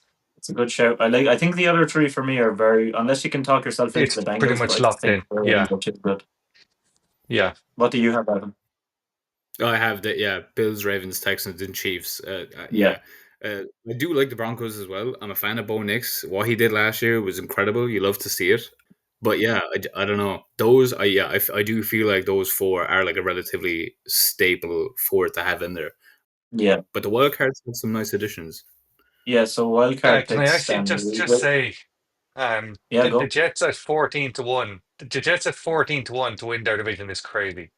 a good shout. I think the other 3 for me are very, unless you can talk yourself into it's the pretty Bengals, but much I just locked think in. the Yeah, which is good. yeah. What do you have, Evan? I have Bills, Ravens, Texans, and Chiefs. Yeah, I do like the Broncos as well. I'm a fan of Bo Nix. What he did last year was incredible. You love to see it. But yeah, I don't know. Those, I do feel like those four are like a relatively staple four to have in there. Yeah, But the wild cards have some nice additions. yeah. So wildcard Can I picks. actually just say, Yeah, the go. Jets at 14-1. The Jets at 14-1 to win their division is crazy.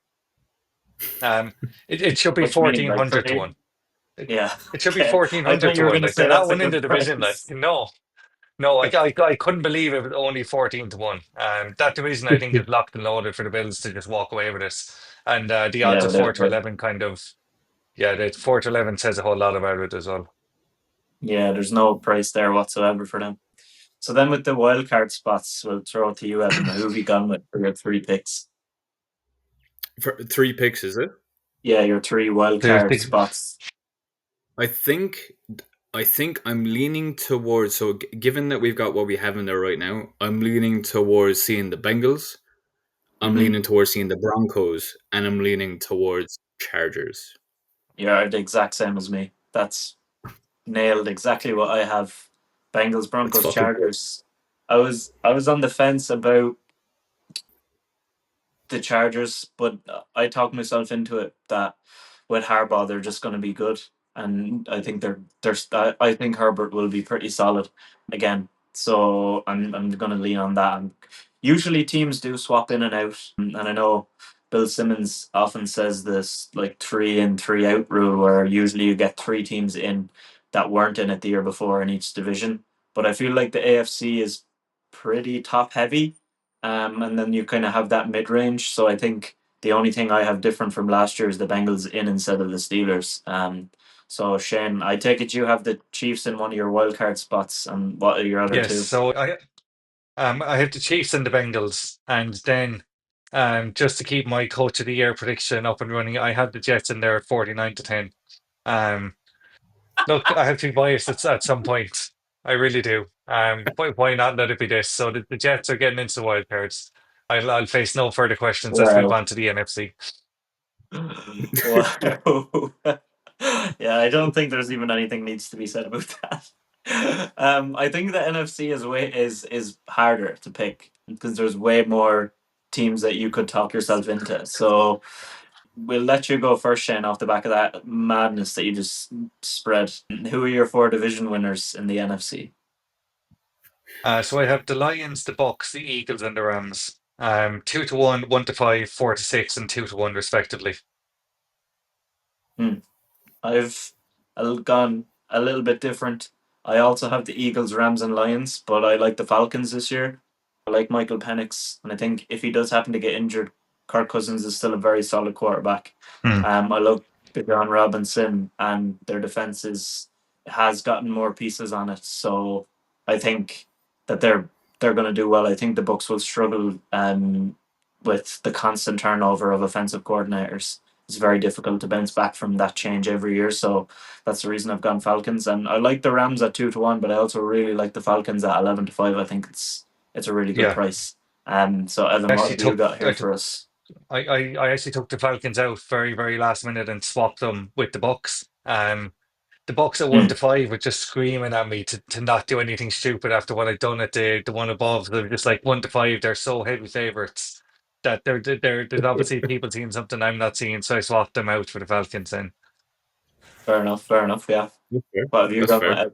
It should be What do you mean, like 1400-1. 30? Yeah. It should be Okay. I thought you were 1400-1. going to Like they're say not that's a winning the good division. Like price. no, no, I couldn't believe it was only 14-1 that division I think is locked and loaded for the Bills to just walk away with this. And the odds Yeah, of without a 4 to doubt. 11 kind of, yeah, the 4 to 11 says a whole lot about it as well. Yeah, there's no price there whatsoever for them. So then with the wildcard spots, we'll throw it to you, Evan. Who have you gone with for your three picks? For 3 picks, is it? Yeah, your three There's wildcard the, spots. I think I think I'm leaning towards, so given that we've got what we have in there right now, I'm leaning towards seeing the Bengals. I'm Mm-hmm. leaning towards seeing the Broncos, and I'm leaning towards Chargers. You're the exact same as me. That's nailed exactly what I have. Bengals, Let's Broncos, fucking go. Chargers. I was on the fence about the Chargers, but I talked myself into it that with Harbaugh they're just going to be good, and I think I think Herbert will be pretty solid again. So I'm going to lean on that. And usually teams do swap in and out, and I know Bill Simmons often says this like 3 in 3 out rule, where usually you get three teams in that weren't in it the year before in each division. But I feel like the AFC is pretty top heavy, and then you kind of have that mid range. So I think the only thing I have different from last year is the Bengals in instead of the Steelers. So Shane, I take it you have the Chiefs in one of your wildcard spots, and what are your other yes. two? So I have the Chiefs and the Bengals, and then just to keep my coach of the year prediction up and running, I have the Jets in there at 49-10. Um, Look, I have to be biased at some point. I really do. Why not let it be this? So the Jets are getting into the wild cards. I'll face no further questions. Let's move Wow. on to the NFC. Wow. Yeah, I don't think there's even anything needs to be said about that. I think the NFC is harder to pick because there's way more teams that you could talk yourself into. So we'll let you go first, Shane, off the back of that madness that you just spread. Who are your four division winners in the NFC? So I have the Lions, the Bucks, the Eagles, and the Rams. 2-1, 1-5, 4-6, and 2-1 respectively. I've gone a little bit different. I also have the Eagles, Rams, and Lions, but I like the Falcons this year. I like Michael Penix, and I think if he does happen to get injured, Kirk Cousins is still a very solid quarterback. Hmm. I love John Robinson, and their defense has gotten more pieces on it. So I think that they're going to do well. I think the Bucks will struggle with the constant turnover of offensive coordinators. It's very difficult to bounce back from that change every year. So that's the reason I've gone Falcons. And I like the Rams at 2-1, but I also really like the Falcons at 11-5. I think it's a really good Yeah, price. So I Evan, what actually have you took got I, here for us? I actually took the Falcons out very, very last minute and swapped them with the Bucks. The Bucks at one Hmm, to five were just screaming at me to not do anything stupid after what I'd done at the one above. They're just like 1 to 5. They're so heavy favorites that there's obviously people seeing something I'm not seeing, so I swapped them out for the Falcons. Then fair enough. Fair enough. Yeah. That's fair. What have you That's got?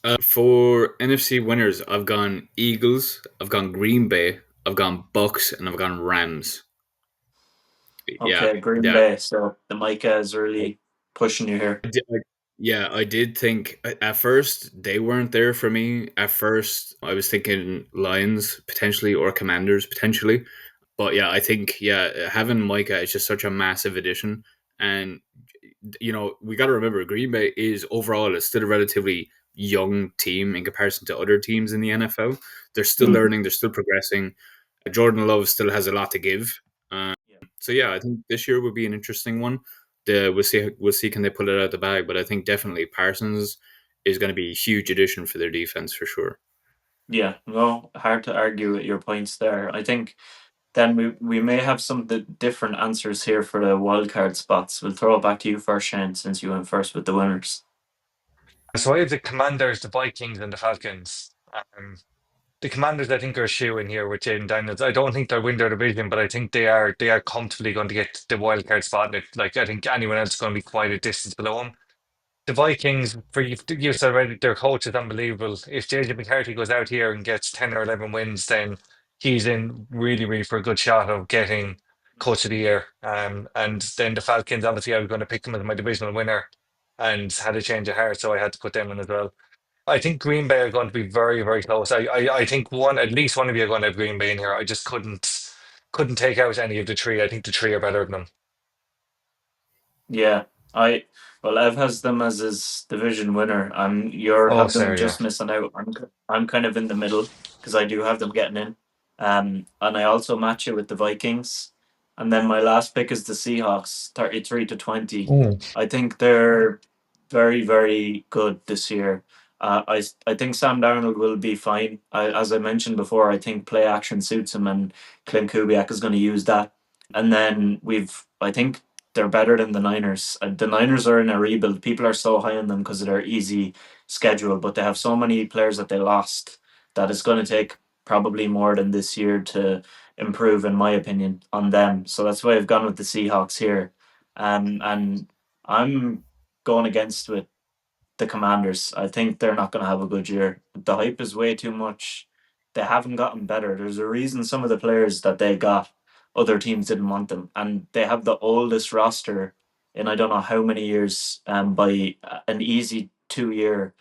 fair. For NFC winners, I've gone Eagles, I've gone Green Bay, I've gone Bucks, and I've gone Rams. Yeah, Okay, Green yeah. Bay. So the Micah is really pushing you here. Yeah, I did think at first they weren't there for me. At first, I was thinking Lions potentially or Commanders potentially. But yeah, I think having Micah is just such a massive addition. And we got to remember Green Bay is overall is still a relatively young team in comparison to other teams in the NFL. They're still Mm. learning, they're still progressing. Jordan Love still has a lot to give. Yeah. So yeah, I think this year would be an interesting one. We'll see can they pull it out of the bag, but I think definitely Parsons is going to be a huge addition for their defense for sure. Yeah, no, hard to argue with your points there. I think then we may have some different answers here for the wildcard spots. We'll throw it back to you first, Shane, since you went first with the winners. so I have the Commanders, the Vikings, and the Falcons. The Commanders, I think, are a shoe in here with Jaden Daniels. I don't think they'll win their division, but I think they are comfortably going to get the wild card spot. And like I think anyone else is going to be quite a distance below them. The Vikings, for you said already, their coach is unbelievable. If JJ McCarthy goes out here and gets 10 or 11 wins, then he's in really, really for a good shot of getting coach of the year. And then the Falcons, obviously, I was going to pick them as my divisional winner and had a change of heart, so I had to put them in as well. I think Green Bay are going to be very, very close. I think at least one of you are going to have Green Bay in here. I just couldn't take out any of the three. I think the three are better than them. Yeah, I well, Ev has them as his division winner. You're Oh, have them sorry, yeah. just missing out. I'm kind of in the middle because I do have them getting in. And I also match it with the Vikings. And then my last pick is the Seahawks, 33-20. Mm. I think they're very, very good this year. I think Sam Darnold will be fine. As I mentioned before, I think play action suits him, and Clint Kubiak is going to use that. And then I think they're better than the Niners. The Niners are in a rebuild. People are so high on them because of their easy schedule, but they have so many players that they lost that it's going to take probably more than this year to improve, in my opinion, on them. So that's why I've gone with the Seahawks here. And I'm going against with the Commanders. I think they're not going to have a good year. The hype is way too much. They haven't gotten better. There's a reason some of the players that they got, other teams didn't want them, and they have the oldest roster in I don't know how many years, by an easy 2 year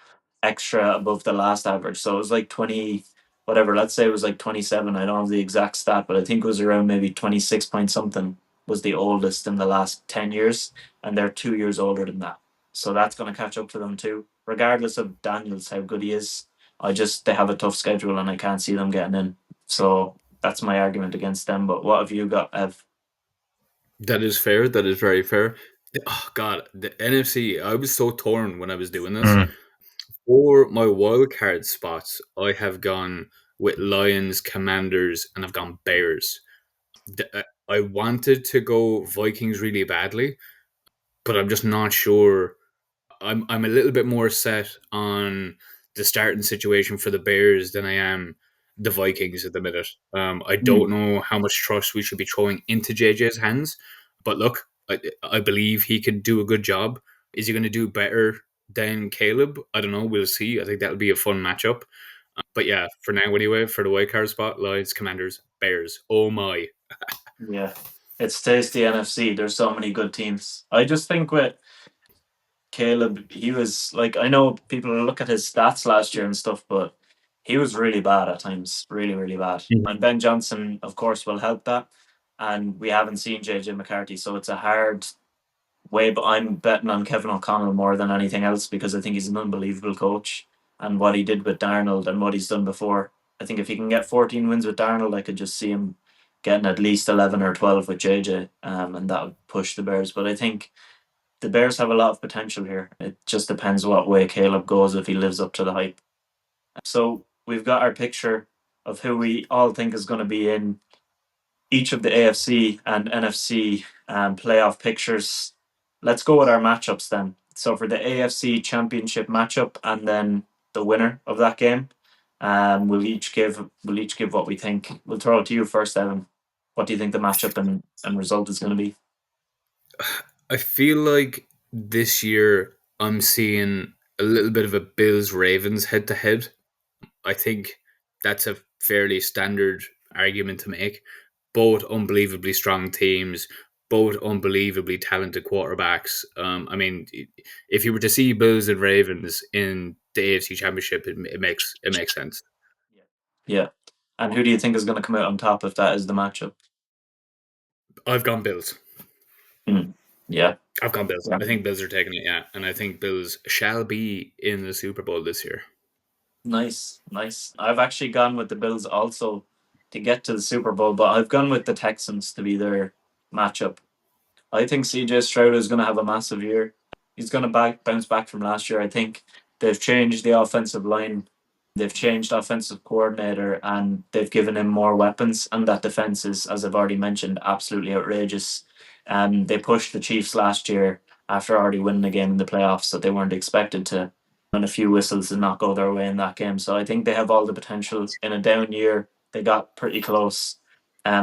extra above the last average. So it was like 20, whatever. Let's say it was like 27. I don't have the exact stat, but I think it was around maybe 26 point something was the oldest in the last 10 years, and they're 2 years older than that. So that's going to catch up to them too. Regardless of Daniels, how good he is, they have a tough schedule and I can't see them getting in. So that's my argument against them. But what have you got, Ev? That is fair. That is very fair. Oh God, the NFC. I was so torn when I was doing this. Mm. For my wildcard spots, I have gone with Lions, Commanders, and I've gone Bears. I wanted to go Vikings really badly, but I'm just not sure. I'm a little bit more set on the starting situation for the Bears than I am the Vikings at the minute. I don't know how much trust we should be throwing into JJ's hands, but look, I believe he can do a good job. Is he going to do better than Caleb? I don't know. We'll see. I think that'll be a fun matchup. But yeah, for now anyway, for the wild card spot, Lions, Commanders, Bears. Oh my. Yeah, it's tasty NFC. There's so many good teams. I just think with Caleb, he was like, I know people look at his stats last year and stuff, but he was really bad at times, really, really bad. And Ben Johnson, of course, will help that. And we haven't seen JJ McCarthy, so it's a hard way. But I'm betting on Kevin O'Connell more than anything else because I think he's an unbelievable coach. And what he did with Darnold and what he's done before, I think if he can get 14 wins with Darnold, I could just see him getting at least 11 or 12 with JJ, and that would push the Bears. But I think the Bears have a lot of potential here. It just depends what way Caleb goes, if he lives up to the hype. So we've got our picture of who we all think is going to be in each of the AFC and NFC playoff pictures. Let's go with our matchups then. So for the AFC Championship matchup, and then the winner of that game, we'll each give what we think. We'll throw it to you first, Evan. What do you think the matchup and result is going to be? I feel like this year I'm seeing a little bit of a Bills Ravens head to head. I think that's a fairly standard argument to make. Both unbelievably strong teams, both unbelievably talented quarterbacks. I mean, if you were to see Bills and Ravens in the AFC Championship, it makes sense. Yeah. And who do you think is going to come out on top if that is the matchup? I've gone Bills. Yeah. I've gone Bills. Yeah. I think Bills are taking it, yeah. And I think Bills shall be in the Super Bowl this year. Nice. I've actually gone with the Bills also to get to the Super Bowl, but I've gone with the Texans to be their matchup. I think CJ Stroud is going to have a massive year. He's going to bounce back from last year. I think they've changed the offensive line. They've changed offensive coordinator, and they've given him more weapons. And that defense is, as I've already mentioned, absolutely outrageous. They pushed the Chiefs last year after already winning a game in the playoffs that they weren't expected to. and a few whistles did not go their way in that game. So I think they have all the potential. In a down year, they got pretty close.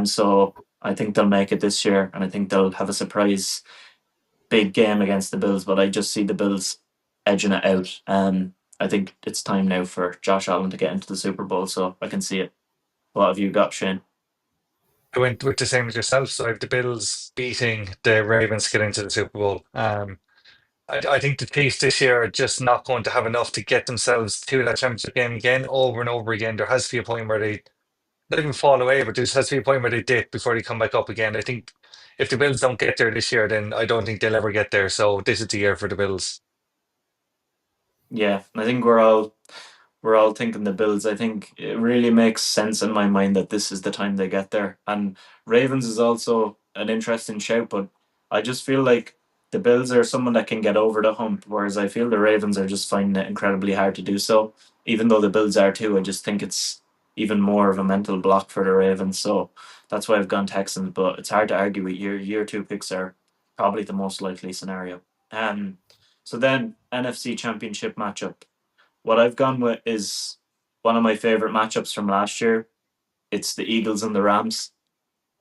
So I think they'll make it this year, and I think they'll have a surprise big game against the Bills. But I just see the Bills edging it out. I think it's time now for Josh Allen to get into the Super Bowl, so I can see it. What have you got, Shane? I went with the same as yourself, so I have the Bills beating the Ravens to get into the Super Bowl. I think the Chiefs this year are just not going to have enough to get themselves to that championship game again, over and over again. There has to be a point where they not even fall away, but there has to be a point where they dip before they come back up again. I think if the Bills don't get there this year, then I don't think they'll ever get there. So this is the year for the Bills. Yeah, I think we're all thinking the Bills. I think it really makes sense in my mind that this is the time they get there. And Ravens is also an interesting shout, but I just feel like the Bills are someone that can get over the hump, whereas I feel the Ravens are just finding it incredibly hard to do so. Even though the Bills are too, I just think it's even more of a mental block for the Ravens. So that's why I've gone Texans, but it's hard to argue with year two picks are probably the most likely scenario. So then NFC Championship matchup. What I've gone with is one of my favorite matchups from last year. It's the Eagles and the Rams.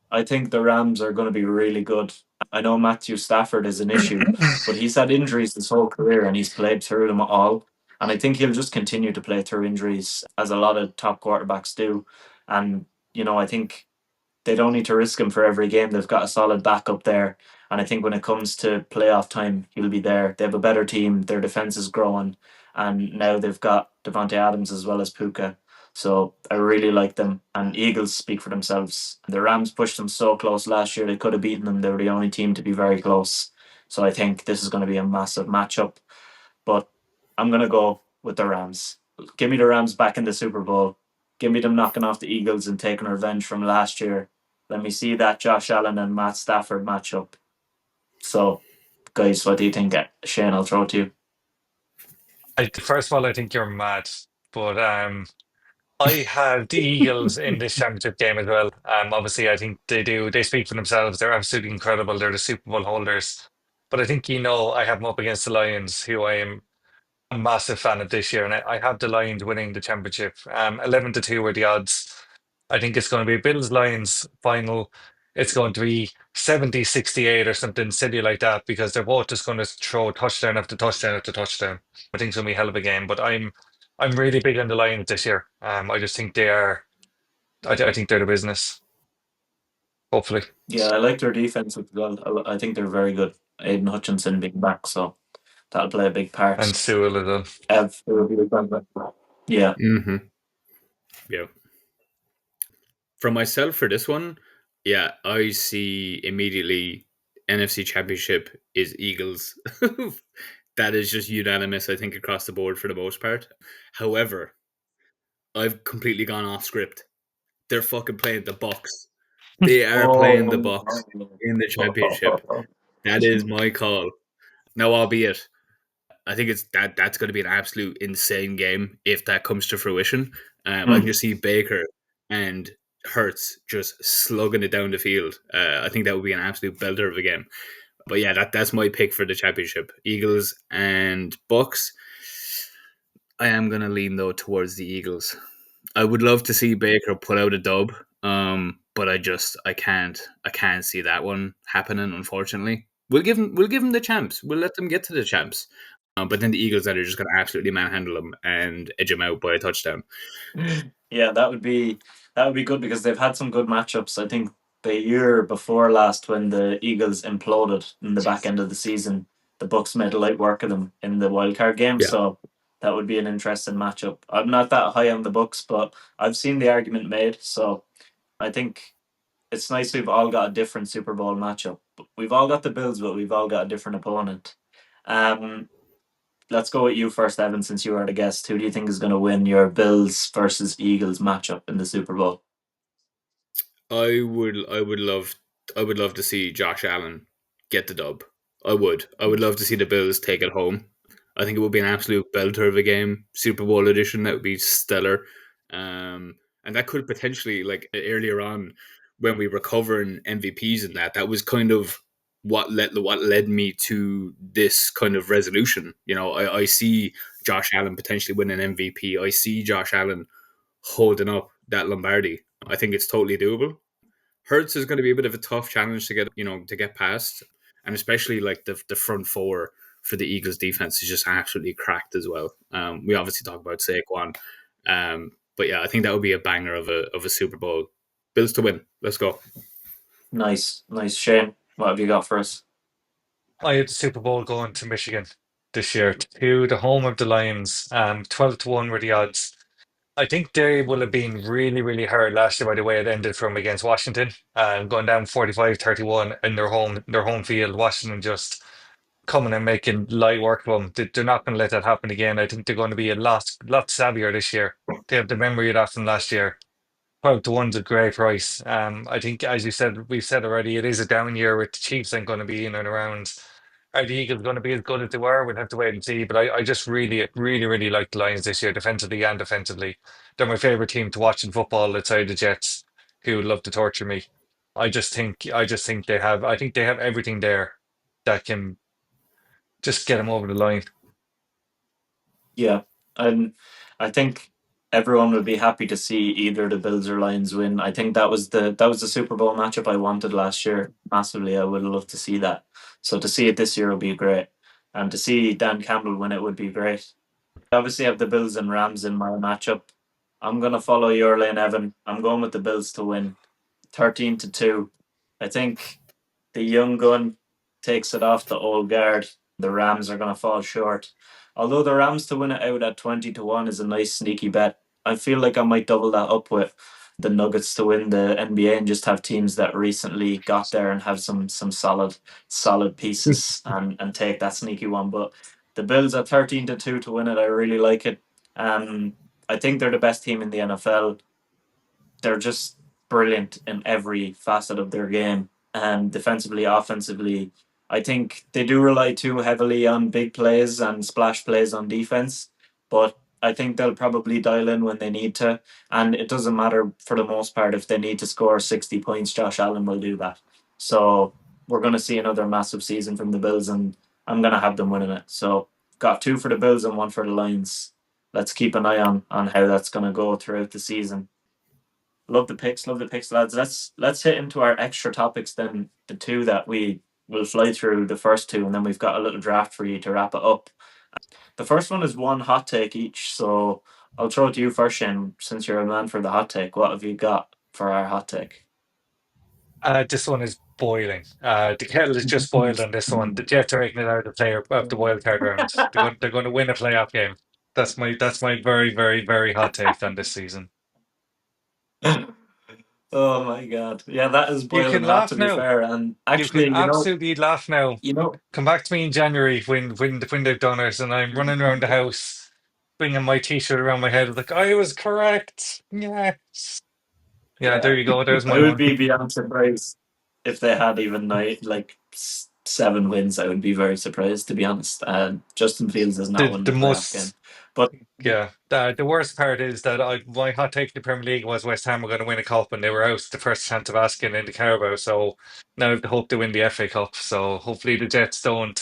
I think the Rams are going to be really good. I know Matthew Stafford is an issue, but he's had injuries his whole career and he's played through them all. And I think he'll just continue to play through injuries as a lot of top quarterbacks do. And, I think they don't need to risk him for every game. They've got a solid backup there. And I think when it comes to playoff time, he'll be there. They have a better team. Their defense is growing. And now they've got Devontae Adams as well as Puka. So I really like them. And Eagles speak for themselves. The Rams pushed them so close last year. They could have beaten them. They were the only team to be very close. So I think this is going to be a massive matchup. But I'm going to go with the Rams. Give me the Rams back in the Super Bowl. Give me them knocking off the Eagles and taking revenge from last year. Let me see that Josh Allen and Matt Stafford matchup. So, guys, what do you think? Shane, I'll throw it to you. First of all, I think you're mad, but I have the Eagles in this championship game as well. Obviously, I think they do. They speak for themselves. They're absolutely incredible. They're the Super Bowl holders. But I think I have them up against the Lions, who I am a massive fan of this year, and I have the Lions winning the championship. 11-2 are the odds. I think it's going to be a Bills Lions final. It's going to be 70-68 or something silly like that because they're both just going to throw touchdown after touchdown after touchdown. I think it's going to be a hell of a game, but I'm really big on the Lions this year. I just think they are. I think they're the business. Hopefully, Yeah, I like their defense as well. I think they're very good. Aiden Hutchinson being back, so that'll play a big part. and Sewell as well. Ev will be the quarterback. Yeah. Mm-hmm. Yeah. For myself, for this one, yeah, I see immediately NFC Championship is Eagles. That is just unanimous, I think, across the board for the most part. However, I've completely gone off script. They're fucking playing the Bucks. They are playing the Bucks in the championship. That is my call. Now, albeit, I think that's going to be an absolute insane game if that comes to fruition. I can just see Baker and Hurts just slugging it down the field. I think that would be an absolute belter of a game. But yeah, that's my pick for the championship. Eagles and Bucks. I am going to lean though towards the Eagles. I would love to see Baker pull out a dub, but I can't see that one happening. Unfortunately, we'll give them the champs. We'll let them get to the champs. But then the Eagles are just going to absolutely manhandle them and edge them out by a touchdown. Yeah, that would be good because they've had some good matchups. I think the year before last, when the Eagles imploded in the back end of the season, the Bucks made light work of them in the wildcard game. Yeah. So that would be an interesting matchup. I'm not that high on the Bucks, but I've seen the argument made. So I think it's nice we've all got a different Super Bowl matchup. We've all got the Bills, but we've all got a different opponent. Let's go with you first, Evan, since you are the guest. Who do you think is going to win your Bills versus Eagles matchup in the Super Bowl? I would love to see Josh Allen get the dub. I would love to see the Bills take it home. I think it would be an absolute belter of a game. Super Bowl edition, that would be stellar. And that could potentially, like earlier on when we were covering MVPs and that was kind of what led me to this kind of resolution. I see Josh Allen potentially winning MVP. I see Josh Allen holding up that Lombardi. I think it's totally doable. Hurts is going to be a bit of a tough challenge to get past, and especially like the front four for the Eagles defense is just absolutely cracked as well. We obviously talk about Saquon, but yeah, I think that would be a banger of a Super Bowl. Bills to win. Let's go. Nice. Shane, what have you got for us? I had the Super Bowl going to Michigan this year, to the home of the Lions. 12-1 were the odds. I think they will have been really, really hurt last year by the way it ended from against Washington, going down 45-31 in their home field. Washington just coming and making light work of them. They're not going to let that happen again. I think they're going to be a lot savvier this year. They have the memory of that from last year. 12-1's a great price. I think, as you said, we've said already, it is a down year with the Chiefs ain't going to be in and around. Are the Eagles going to be as good as they were? We'll have to wait and see. But I just really, really, really like the Lions this year, defensively and defensively. They're my favorite team to watch in football outside the Jets, who would love to torture me. I just think they have. I think they have everything there that can just get them over the line. Yeah, and I think everyone would be happy to see either the Bills or Lions win. I think that was the Super Bowl matchup I wanted last year massively. I would love to see that. So to see it this year would be great, and to see Dan Campbell win it would be great. I obviously have the Bills and Rams in my matchup. I'm gonna follow your lane, Evan. I'm going with the Bills to win, 13-2. I think the young gun takes it off the old guard. The Rams are going to fall short. Although the Rams to win it out at 20-1 is a nice sneaky bet. I feel like I might double that up with the Nuggets to win the NBA and just have teams that recently got there and have some solid pieces and take that sneaky one. But the Bills at 13-2 to win it, I really like it. I think they're the best team in the NFL. They're just brilliant in every facet of their game, defensively, offensively. I think they do rely too heavily on big plays and splash plays on defense, but I think they'll probably dial in when they need to. And it doesn't matter for the most part if they need to score 60 points, Josh Allen will do that. So we're going to see another massive season from the Bills, and I'm going to have them winning it. So got 2 for the Bills and 1 for the Lions. Let's keep an eye on how that's going to go throughout the season. Love the picks, lads. Let's hit into our extra topics then. The 2 that we will fly through, the first 2, and then we've got a little draft for you to wrap it up. The first one is one hot take each, so I'll throw it to you first, Shane, since you're a man for the hot take. What have you got for our hot take? This one is boiling. The kettle is just boiled on this one. The Jets are making it out of the wild card round. They're going to win a playoff game. That's my very, very, very hot take on this season. Oh my god. Yeah, that is You can boiling hot, to laugh be now. fair. And You actually, can absolutely laugh now. you know, Come back to me in January when they've done it, and I'm running around the house, swinging my T-shirt around my head, like I was correct. Yes. Yeah, there yeah, you go. There's I my would one. be beyond surprised if they had even like 7 wins. I would be very surprised, to be honest. Justin Fields is not The winning the a playoff game, most but Yeah. The worst part is that my hot take in the Premier League was West Ham were going to win a cup, and they were out the first chance of asking in the Carabao. So now I have to hope they win the FA Cup. So hopefully the Jets don't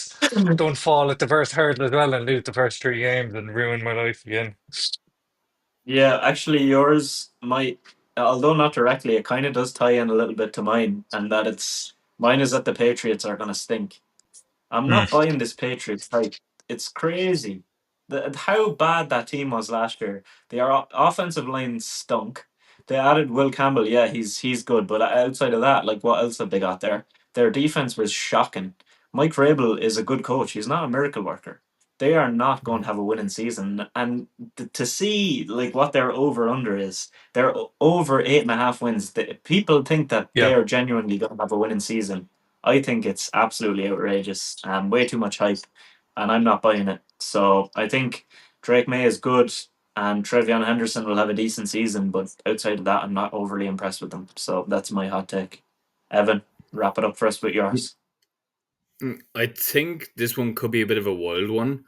fall at the first hurdle as well and lose the first 3 games and ruin my life again. yeah, actually, yours might, although not directly, it kind of does tie in a little bit to mine, and that it's mine is that the Patriots are going to stink. I'm Hmm. not buying this Patriots hype. It's crazy. How bad that team was last year. Their offensive line stunk. They added Will Campbell. Yeah, he's good, but outside of that, like what else have they got there? Their defense was shocking. Mike Vrabel is a good coach. He's not a miracle worker. They are not going to have a winning season, and to see like what their over under is, they're over 8.5 wins. People think that they Yeah. are genuinely going to have a winning season. I think it's absolutely outrageous. Way too much hype, and I'm not buying it. So I think Drake May is good, and Trevion Henderson will have a decent season, but outside of that, I'm not overly impressed with them. So that's my hot take. Evan, wrap it up for us with yours. I think this one could be a bit of a wild one,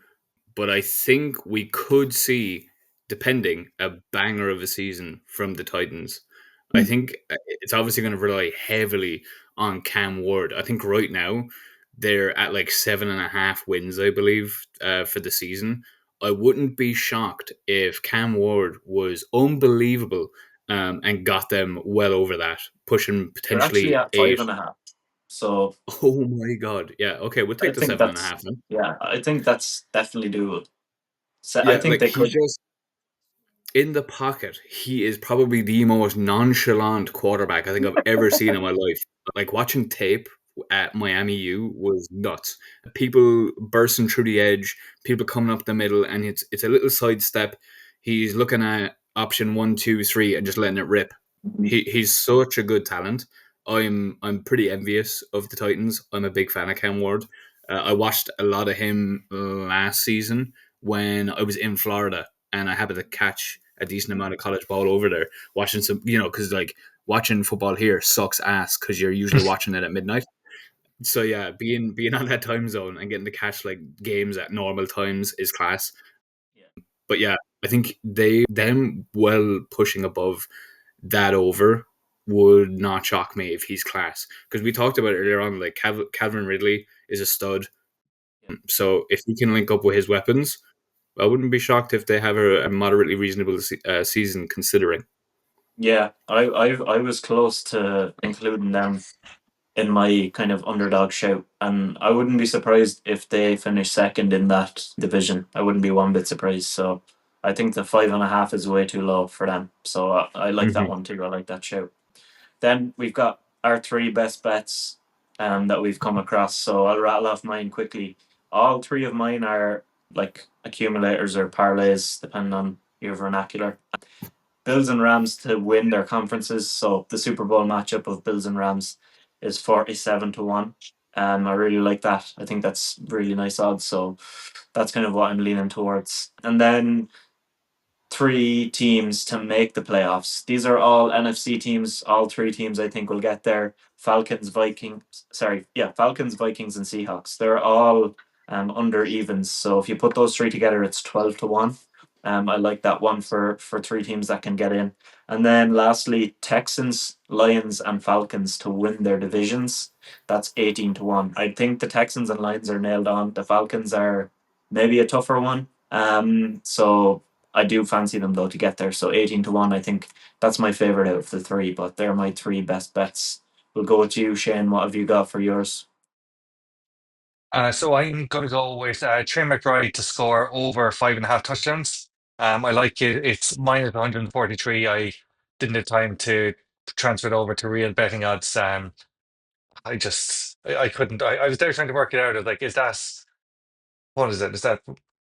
but I think we could see, depending, a banger of a season from the Titans. I think it's obviously going to rely heavily on Cam Ward. I think right now they're at like 7.5 wins, I believe, for the season. I wouldn't be shocked if Cam Ward was unbelievable and got them well over that, pushing They're actually potentially at five 8. and a half. So Oh my god! Yeah, okay, we'll I take the think 7.5 then. I think that's definitely doable. So I Yeah, think like they he could. just in the pocket, he is probably the most nonchalant quarterback I think I've ever seen in my life. Like watching tape at Miami U was nuts. People bursting through the edge, people coming up the middle, and it's a little sidestep. He's looking at option 1, 2, 3 and just letting it rip. He's such a good talent. I'm pretty envious of the Titans. I'm a big fan of Cam Ward. I watched a lot of him last season when I was in Florida, and I happened to catch a decent amount of college ball over there, watching some, because like watching football here sucks ass because you're usually watching it at midnight. So yeah, being on that time zone and getting to catch like games at normal times is class. Yeah. But yeah, I think them well pushing above that over would not shock me if he's class, because we talked about it earlier on. Like Calvin Ridley is a stud, Yeah. so if he can link up with his weapons, I wouldn't be shocked if they have a moderately reasonable season considering. Yeah, I was close to including them in my kind of underdog shout, and I wouldn't be surprised if they finish second in that division. I wouldn't be one bit surprised. So I think the 5.5 is way too low for them. So I like that Mm-hmm. one too. I like that shout. Then we've got our three best bets that we've come across. So I'll rattle off mine quickly. All three of mine are like accumulators or parlays, depending on your vernacular. Bills and Rams to win their conferences. So the Super Bowl matchup of Bills and Rams is 47-1. I really like that. I think that's really nice odds. So that's kind of what I'm leaning towards. And then three teams to make the playoffs. These are all NFC teams. All three teams I think will get there. Falcons, Vikings. Falcons, Vikings, and Seahawks. They're all under evens. So if you put those three together, it's 12-1. I like that one for three teams that can get in. And then lastly, Texans, Lions, and Falcons to win their divisions. That's 18-1. I think the Texans and Lions are nailed on. The Falcons are maybe a tougher one. So I do fancy them though to get there. So 18-1, I think that's my favorite out of the three, but they're my three best bets. We'll go with you, Shane. What have you got for yours? So I'm going to go with Trey McBride to score over 5.5 touchdowns. I like it. It's minus 143. I didn't have time to transfer it over to real betting odds. I couldn't. I was there trying to work it out. I was like, is that what is it? Is that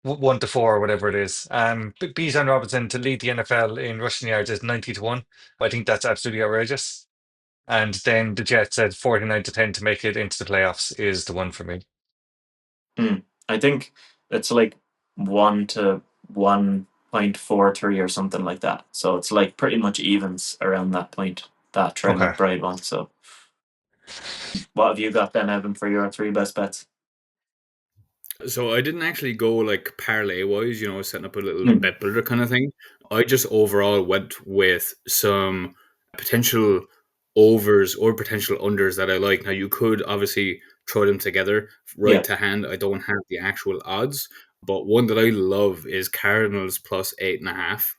1-4 or whatever it is? Bijan Robinson to lead the NFL in rushing yards is 90-1. I think that's absolutely outrageous. And then the Jets at 49-10 to make it into the playoffs is the one for me. I think it's like 1 to 1.43 or something like that. So it's like pretty much evens around that point, that Trey Okay. McBride one. So what have you got then, Evan, for your three best bets? So I didn't actually go like parlay wise, setting up a little Hmm. bet builder kind of thing. I just overall went with some potential overs or potential unders that I like. Now you could obviously throw them together right Yeah. to hand. I don't have the actual odds, but one that I love is Cardinals plus 8.5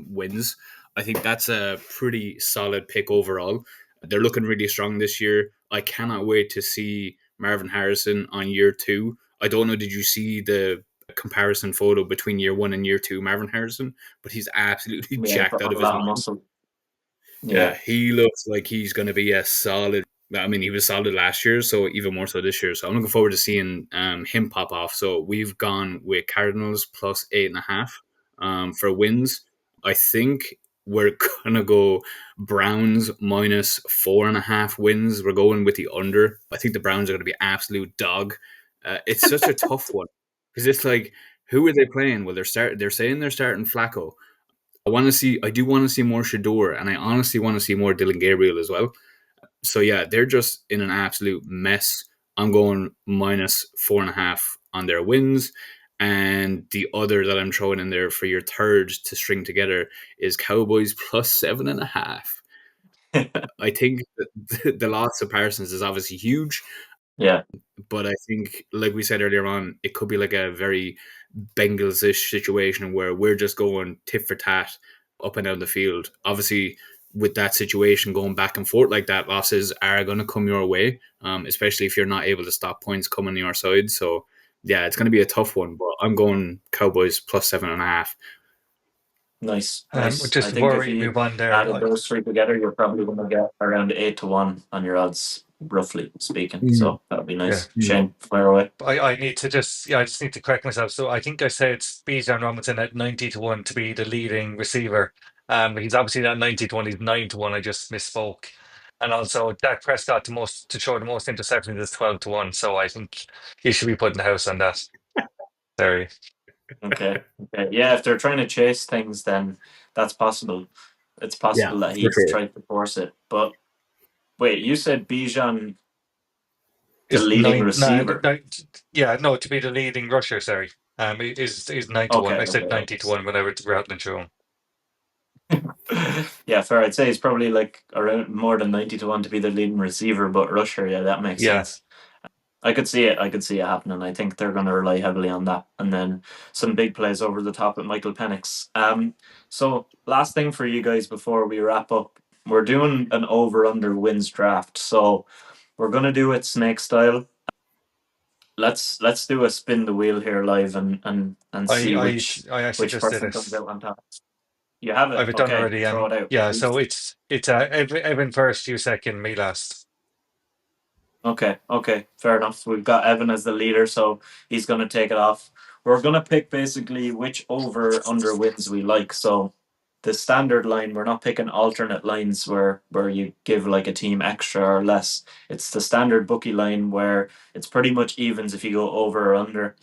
wins. I think that's a pretty solid pick overall. They're looking really strong this year. I cannot wait to see Marvin Harrison on year 2. I don't know, did you see the comparison photo between year 1 and year 2 Marvin Harrison? But he's absolutely Yeah, he jacked put out on of a his lot of mind. muscle. Yeah, Yeah. he looks like he's going to be a solid. I mean, he was solid last year, so even more so this year. So I'm looking forward to seeing him pop off. So we've gone with Cardinals plus 8.5 for wins. I think we're gonna go Browns minus 4.5 wins. We're going with the under. I think the Browns are going to be absolute dog. It's such a tough one because it's like, who are they playing? Well, They're saying they're starting Flacco. I do want to see more Shador, and I honestly want to see more Dylan Gabriel as well. So yeah, they're just in an absolute mess. I'm going minus 4.5 on their wins. And the other that I'm throwing in there for your third to string together is Cowboys plus 7.5. I think the loss of Parsons is obviously huge. Yeah. But I think, like we said earlier on, it could be like a very Bengals-ish situation where we're just going tit for tat up and down the field. Obviously, with that situation going back and forth like that, losses are going to come your way, especially if you're not able to stop points coming your side. So, yeah, it's going to be a tough one. But I'm going Cowboys plus 7.5. Nice, nice. Just I think before if we you move on there, added those three together, you're probably going to get around 8-1 on your odds, roughly speaking. Mm. So that'll be yeah, nice. Shane, fire away. I need to I just need to correct myself. So I think I said Bijan Robinson at 90-1 to be the leading receiver. He's obviously not 90-1, he's 9-1. I just misspoke. And also Dak Prescott to show the most interceptions is 12-1. So I think he should be putting the house on that. Sorry. Okay. Okay. Yeah, if they're trying to chase things, then that's possible. It's Yeah, possible that for he's sure. tried to force it. But wait, you said Bijan, the Is leading receiver. yeah, no, to be the leading rusher, sorry. Is 9-1. Okay. I Okay. said 90-1 when I was rattling through him. Yeah, fair. I'd say he's probably like around more than 90-1 to be the leading receiver, but rusher, yeah, that makes Yeah. sense. I could see it. I could see it happening. I think they're going to rely heavily on that, and then some big plays over the top with Michael Penix. So last thing for you guys before we wrap up, we're doing an over/under wins draft. So we're going to do it snake style. Let's do a spin the wheel here live and see I actually which just did person it. comes out on top. You have I've it. it done Okay, already. throw it out. Yeah, so it's Evan first, you second, me last. Okay, okay, fair enough. We've got Evan as the leader, so he's going to take it off. We're going to pick basically which over under wins we like. So the standard line, we're not picking alternate lines where you give like a team extra or less. It's the standard bookie line where it's pretty much evens if you go over or under.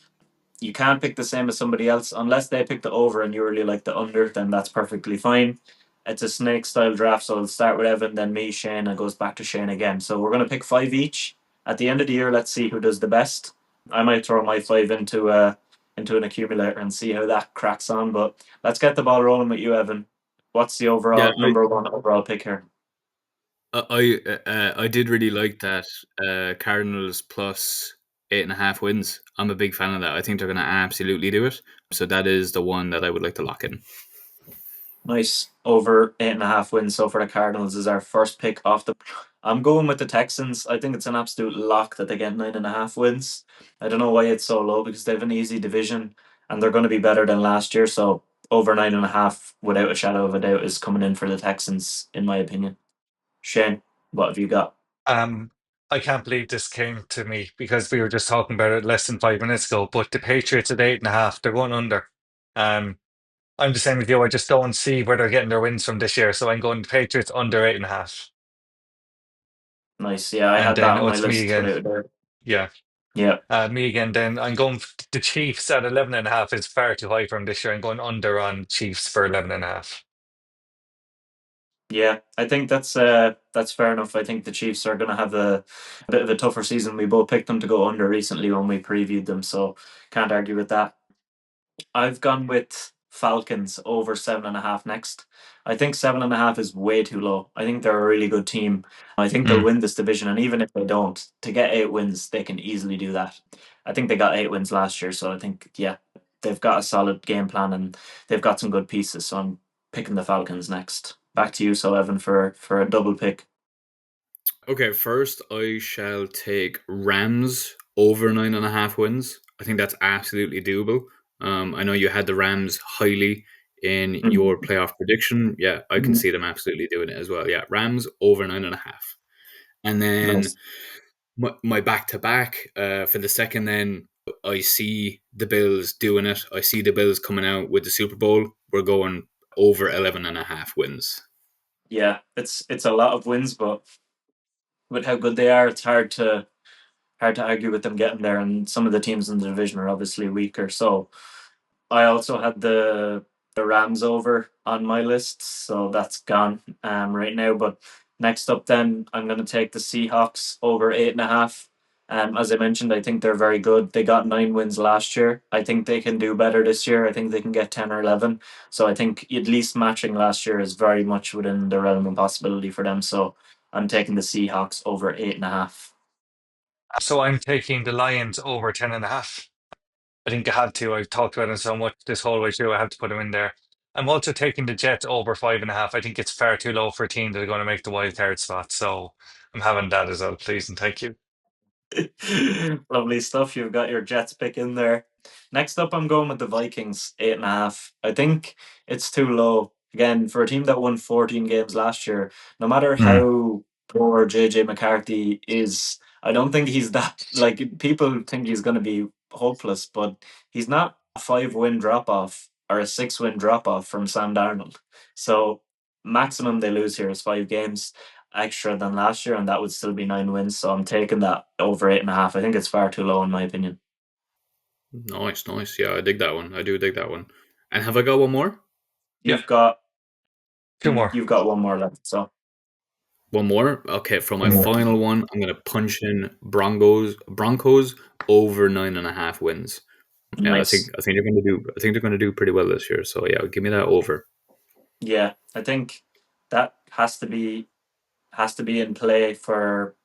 You can't pick the same as somebody else unless they pick the over and you really like the under, then that's perfectly fine. It's a snake style draft, so it'll start with Evan, then me, Shane, and it goes back to Shane again. So we're gonna pick five each. At the end of the year, let's see who does the best. I might throw my five into an accumulator and see how that cracks on. But let's get the ball rolling with you, Evan. What's the Yeah, overall number one overall pick here? I did really like that Cardinals plus 8.5 wins. I'm a big fan of that. I think they're going to absolutely do it. So that is the one that I would like to lock in. Nice. Over 8.5 wins. So for the Cardinals is our first pick off the. I'm going with the Texans. I think it's an absolute lock that they get 9.5 wins. I don't know why it's so low because they have an easy division and they're going to be better than last year. So over 9.5, without a shadow of a doubt, is coming in for the Texans, in my opinion. Shane, what have you got? I can't believe this came to me because we were just talking about it less than 5 minutes ago. But the Patriots at 8.5, they're going under. I'm the same with you. I just don't see where they're getting their wins from this year. So I'm going Patriots under 8.5. Nice. Yeah, I And had that then on my it's me list again. without a doubt. Yeah. Yeah. Me again. Then I'm going the Chiefs at 11.5 is far too high from this year. I'm going under on Chiefs for 11.5. Yeah, I think that's fair enough. I think the Chiefs are going to have a bit of a tougher season. We both picked them to go under recently when we previewed them, so can't argue with that. I've gone with Falcons over 7.5 next. I think 7.5 is way too low. I think they're a really good team. I think they'll Mm. win this division, and even if they don't, to get 8 wins, they can easily do that. I think they got 8 wins last year, so I think yeah, they've got a solid game plan and they've got some good pieces. So I'm picking the Falcons next. Back to you, so Evan for a double pick. Okay, first I shall take Rams over 9.5 wins. I think that's absolutely doable. I know you had the Rams highly in your playoff prediction. Yeah, I can see them absolutely doing it as well. Yeah, Rams over 9.5. And then Nice. my back to back for the second, then I see the Bills doing it. I see the Bills coming out with the Super Bowl. We're going over 11.5 wins. Yeah, it's a lot of wins, but with how good they are, it's hard to argue with them getting there. And some of the teams in the division are obviously weaker. So I also had the Rams over on my list, so that's gone right now. But next up, then I'm going to take the Seahawks over 8.5. As I mentioned, I think they're very good. They got 9 wins last year. I think they can do better this year. I think they can get 10 or 11. So I think at least matching last year is very much within the realm of possibility for them. So I'm taking the Seahawks over 8.5. So I'm taking the Lions over 10.5. I think I have to. I've talked about it so much this whole way through. I have to put them in there. I'm also taking the Jets over 5.5. I think it's far too low for a team that are going to make the wild card spot. So I'm having that as well, please, and thank you. Lovely stuff. You've got your Jets pick in there. Next up, I'm going with the Vikings, 8.5. I think it's too low. Again, for a team that won 14 games last year, no matter how poor JJ McCarthy is, I don't think he's that. Like, people think he's going to be hopeless, but he's not a 5-win drop off or a 6-win drop off from Sam Darnold. So, maximum they lose here is 5 games extra than last year, and that would still be 9 wins. So I'm taking that over 8.5. I think it's far too low in my opinion. Nice. Yeah, I dig that one. I do dig that one. And have I got one more? Yeah. You've got Two more. You've got one more left. So One more? Okay, for my final one, I'm going to punch in Broncos over 9.5 wins. Yeah, nice. I think they're going to do pretty well this year. So yeah, give me that over. Yeah, I think that has to be in play for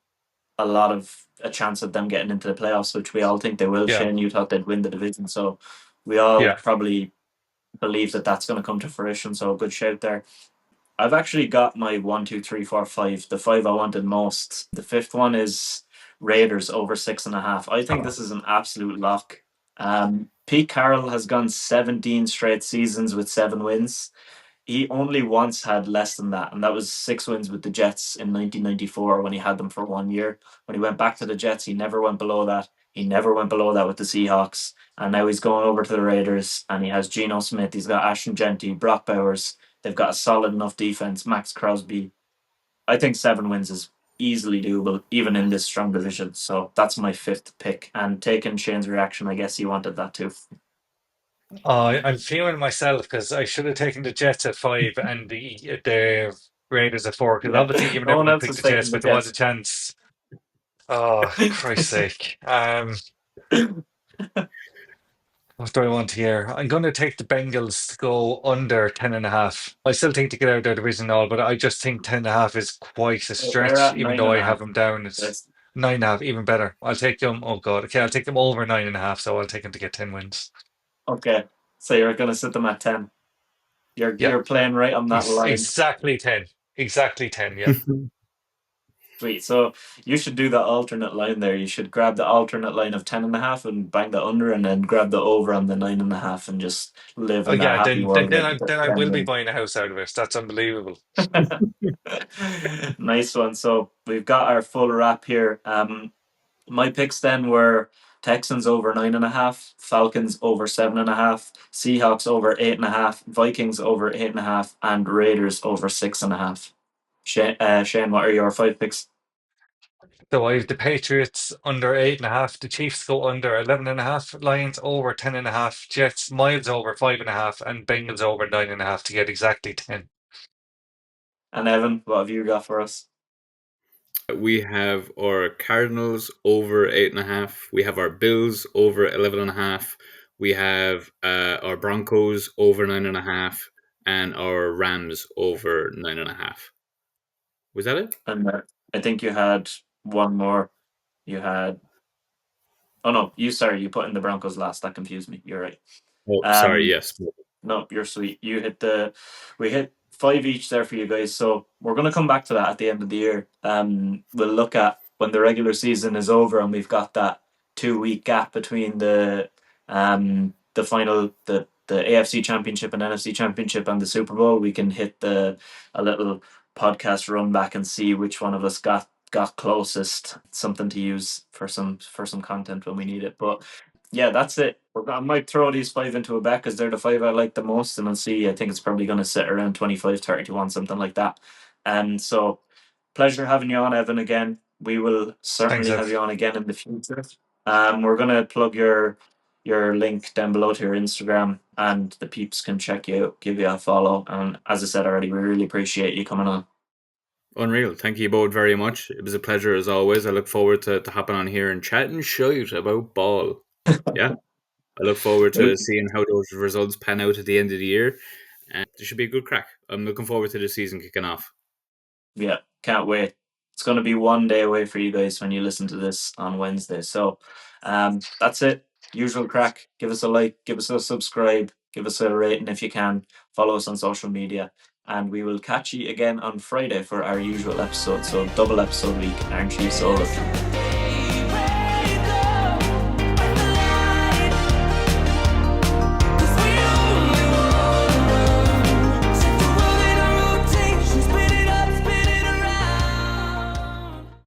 a chance of them getting into the playoffs, which we all think they will. Yeah. Shane, you thought they'd win the division, so we all Yeah. probably believe that that's going to come to fruition. So good shout there. I've actually got my 1, 2, 3, 4, 5. The 5 I wanted most. The fifth one is Raiders over 6.5. I think this is an absolute lock. Pete Carroll has gone 17 straight seasons with 7 wins. He only once had less than that, and that was 6 wins with the Jets in 1994 when he had them for 1 year. When he went back to the Jets, he never went below that. He never went below that with the Seahawks. And now he's going over to the Raiders, and he has Geno Smith, he's got Ashton Genty, Brock Bowers. They've got a solid enough defense. Max Crosby. I think 7 wins is easily doable, even in this strong division. So that's my fifth pick. And taking Shane's reaction, I guess he wanted that too. I'm feeling myself because I should have taken the Jets at 5 and the Raiders at 4. Because Yeah. obviously you were No never one going to else pick is the taking Jets, the but there was a Jets. chance. Oh, Christ's sake. What do I want here? I'm going to take the Bengals to go under 10.5. I still think to get out of their division and all, but I just think 10.5 is quite a They're stretch, at even nine though and I a have half. them down. It's That's 9.5, even better. I'll take them. Oh, God. Okay, I'll take them over 9.5, so I'll take them to get 10 wins. okay. So you're going to sit them at 10. Yeah, You're playing right on that line. exactly 10. Exactly 10, yeah. Sweet. So you should do the alternate line there. You should grab the alternate line of 10.5 and bang the under, and then grab the over on the 9.5 and just live Oh, in that yeah, happy world where you then get I 10 will be wins. buying a house out of it. That's unbelievable. Nice one. So we've got our full wrap here. My picks then were Texans over 9.5, Falcons over 7.5, Seahawks over 8.5, Vikings over 8.5, and Raiders over 6.5. Shane, what are your 5 picks? So I have the Patriots under 8.5, the Chiefs go under 11.5, Lions over 10.5, Jets miles over 5.5, and Bengals over 9.5 to get exactly 10. And Evan, what have you got for us? We have our Cardinals over 8.5. We have our Bills over 11.5. We have our Broncos over 9.5, and our Rams over 9.5. Was that it? And I think you had one more. You had. Oh no, you put in the Broncos last. That confused me. You're right. Oh, sorry. Um, Yes. No, you're sweet. We hit 5 each there for you guys. So we're gonna come back to that at the end of the year. We'll look at when the regular season is over and we've got that 2 week gap between the final the AFC Championship and NFC Championship and the Super Bowl. We can hit a little podcast run back and see which one of us got closest. Something to use for some content when we need it. But yeah, that's it. I might throw these 5 into a bet because they're the 5 I like the most, and I'll see. I think it's probably going to sit around 25, 30 to 1, something like that. And so, pleasure having you on, Evan, again. We will Thanks, certainly have Ev. you on again in the future. We're going to plug your link down below to your Instagram, and the peeps can check you out, give you a follow. And as I said already, we really appreciate you coming on. Unreal. Thank you both very much. It was a pleasure as always. I look forward to hopping on here and chatting shite about ball. Yeah. I look forward to seeing how those results pan out at the end of the year. And there should be a good crack. I'm looking forward to the season kicking off. Yeah, can't wait. It's going to be 1 day away for you guys when you listen to this on Wednesday. So that's it. Usual crack. Give us a like, give us a subscribe, give us a rating if you can. Follow us on social media. And we will catch you again on Friday for our usual episode. So double episode week, aren't you so lucky?